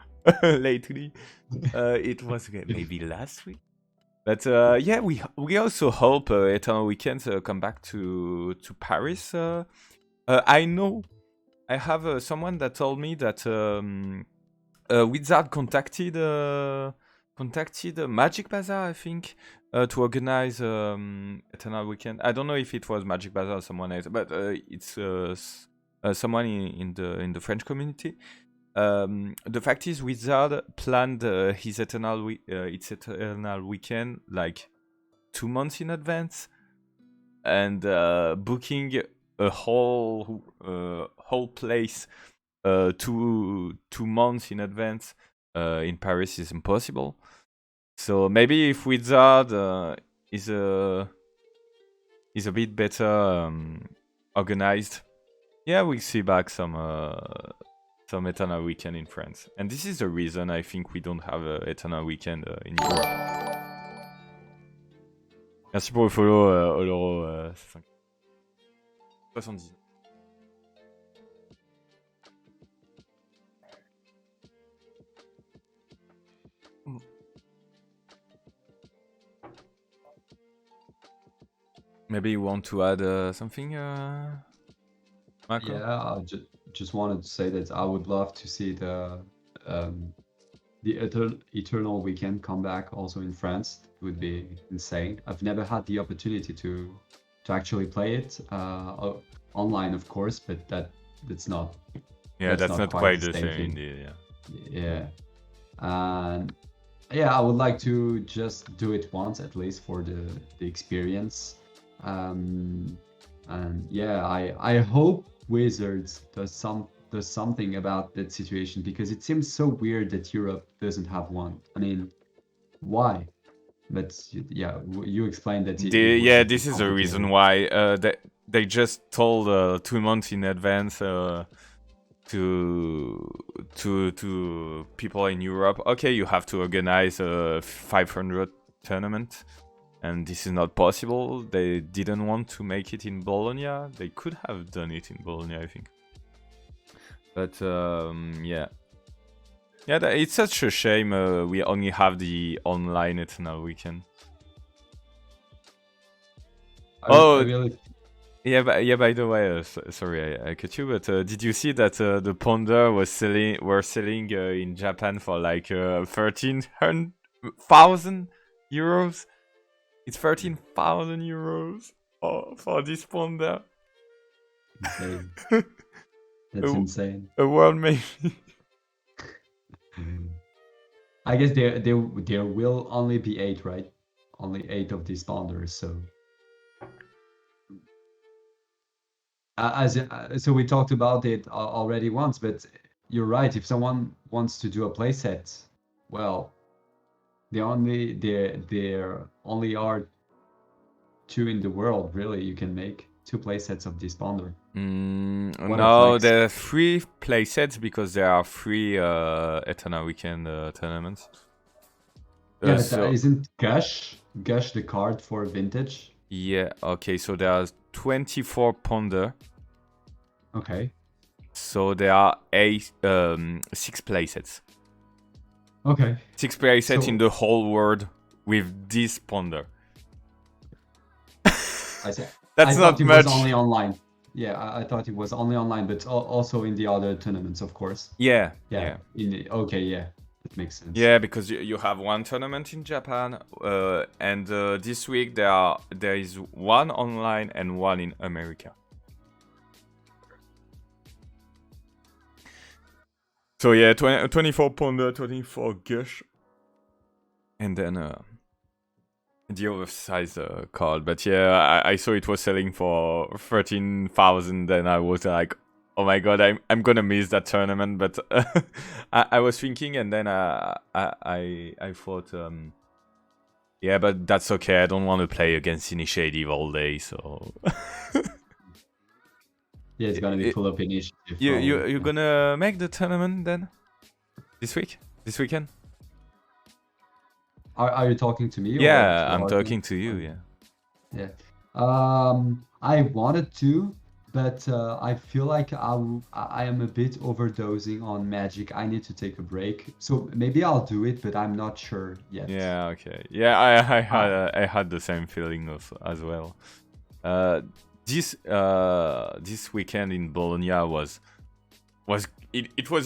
lately? It was maybe last week. But yeah, we also hope Eternal Weekends come back to Paris. I know I have someone that told me that Wizard contacted Magic Bazaar, I think, to organize Eternal Weekend. I don't know if it was Magic Bazaar or someone else, but it's someone in the French community. The fact is, Wizard planned its Eternal Weekend like 2 months in advance, and booking a whole place 2 months in advance in Paris is impossible. So maybe if Wizard is a bit better organized, yeah, we see back some Eternal Weekend in France. And this is the reason I think we don't have Eternal Weekend in Europe. Merci pour le follow, Oloro. 70. Maybe you want to add something, Marco? Yeah, I just wanted to say that I would love to see the Eternal Weekend come back also in France. It would be insane. I've never had the opportunity to actually play it online, of course, but that's not. Yeah, that's not quite the same indeed. Yeah. And yeah, I would like to just do it once at least for the experience. And yeah, I hope Wizards does something about that situation, because it seems so weird that Europe doesn't have one. I mean, why? But yeah, you explained that. Yeah, this is the reason why. They just told 2 months in advance to people in Europe, okay, you have to organize a 500 tournament, and this is not possible. They didn't want to make it in Bologna. They could have done it in Bologna, I think. But yeah, it's such a shame we only have the online Eternal Weekend. Yeah, by the way, sorry I cut you, but did you see that the Ponder were selling in Japan for like 13,000 euros? It's 13,000 euros for this Ponder. Insane. That's insane. A world maybe. I guess there will only be 8, right? Only 8 of these Ponders, so. So we talked about it already once, but you're right. If someone wants to do a playset, well, there only are 2 in the world, really. You can make 2 playsets of this Ponder. No, there are 3 playsets because there are 3 Eternal Weekend tournaments. Yeah, so isn't Gush the card for Vintage? Yeah, okay, so there are 24 Ponder. Okay. So there are 6 playsets. Okay. 6 playsets in the whole world with this Ponder. That's not much. It was only online. Yeah, I thought it was only online, but also in the other tournaments, of course. Yeah. Okay, yeah. That makes sense. Yeah, because you have 1 tournament in Japan, and this week there is 1 online and 1 in America. So yeah, 24 Ponder, 24 Gush, and then the oversized card. But yeah, I saw it was selling for 13,000, and I was like, oh my god, I'm gonna miss that tournament. But I was thinking, and then I thought, yeah, but that's okay. I don't want to play against Initiative all day, so. Yeah, it's gonna be full of Initiative. You're gonna make the tournament then? This weekend? Are you talking to me? Yeah, I'm talking to you. Yeah. Yeah. I wanted to, but I feel like I am a bit overdosing on Magic. I need to take a break, so maybe I'll do it, but I'm not sure yet. Yeah. Okay. Yeah, I had the same feeling as well. This weekend in Bologna was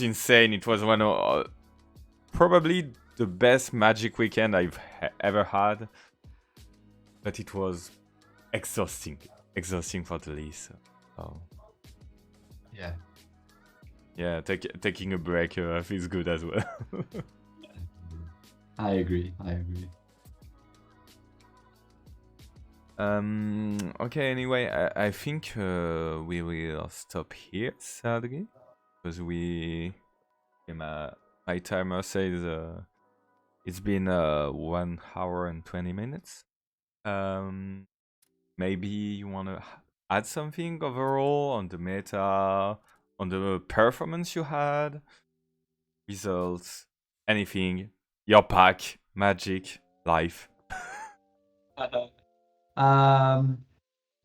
insane. It was one of probably the best Magic weekend I've ever had, but it was exhausting for the least. So. Yeah, taking a break feels good as well. I agree. Okay, anyway, I think we will stop here, sadly, because we came My timer says it's been 1 hour and 20 minutes. Maybe you want to add something overall on the meta, on the performance you had, results, anything, your pack, magic, life. Um,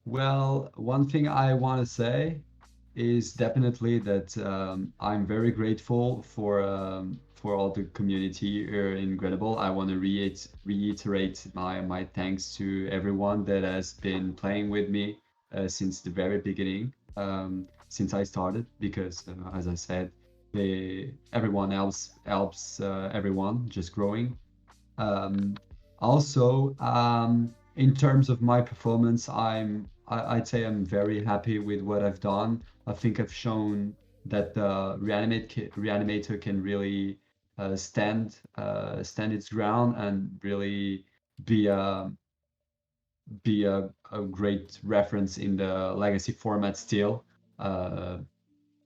well, one thing I want to say is definitely that I'm very grateful for all the community here in Incredible. I want to reiterate my thanks to everyone that has been playing with me since the very beginning, since I started, because as I said, everyone else helps everyone just growing. Um, Also, in terms of my performance, I'd say I'm very happy with what I've done. I think I've shown that the reanimator can really stand its ground and really be a a great reference in the legacy format still uh,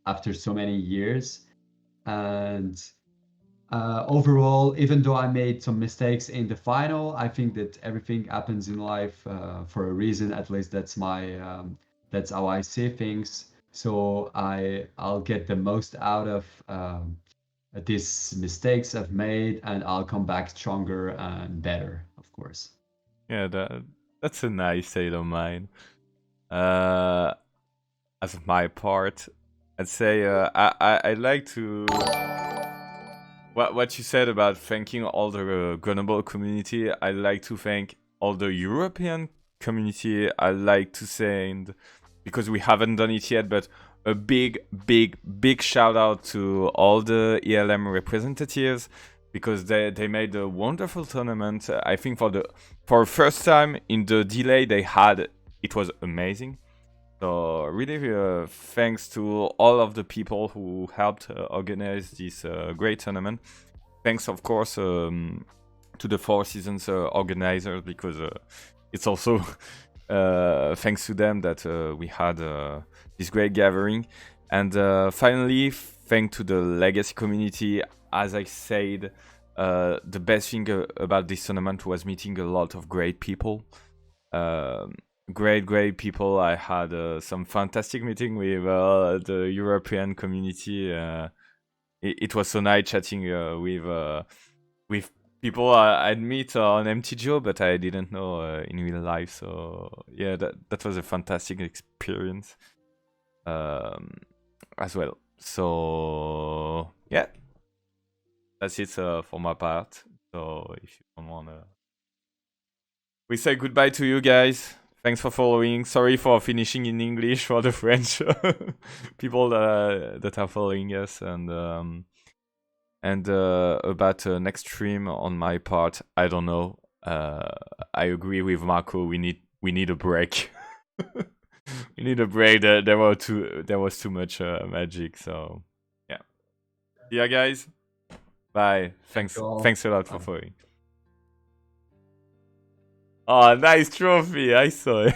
after so many years. And overall, even though I made some mistakes in the final, I think that everything happens in life for a reason. At least that's how I see things. So I'll get the most out of these mistakes I've made, and I'll come back stronger and better, of course. Yeah, that's a nice state of mind. Uh, as my part, I'd say I'd like to what you said about thanking all the Grenoble community. I'd like to thank all the European community. I'd like to send, because we haven't done it yet, but a big shout out to all the ELM representatives, because they made a wonderful tournament. I think for first time in the delay they had, it was amazing. So really, thanks to all of the people who helped organize this great tournament. Thanks, of course, to the Four Seasons organizers, because it's also thanks to them that we had this great gathering. And finally, thanks to the Legacy community. As I said, the best thing about this tournament was meeting a lot of great people. Great people. I had some fantastic meeting with the European community. It was so nice chatting with people I'd meet on MTGO, but I didn't know in real life. So yeah, that was a fantastic experience as well. So yeah, that's it for my part. So if you don't wanna, we say goodbye to you guys. Thanks for following. Sorry for finishing in English for the French people that are following us. And about next stream on my part, I don't know. I agree with Marco. We need a break. We need a break. There was too much magic. So yeah. Yeah, guys. Bye. Thanks a lot for following. Oh, nice trophy. I saw it.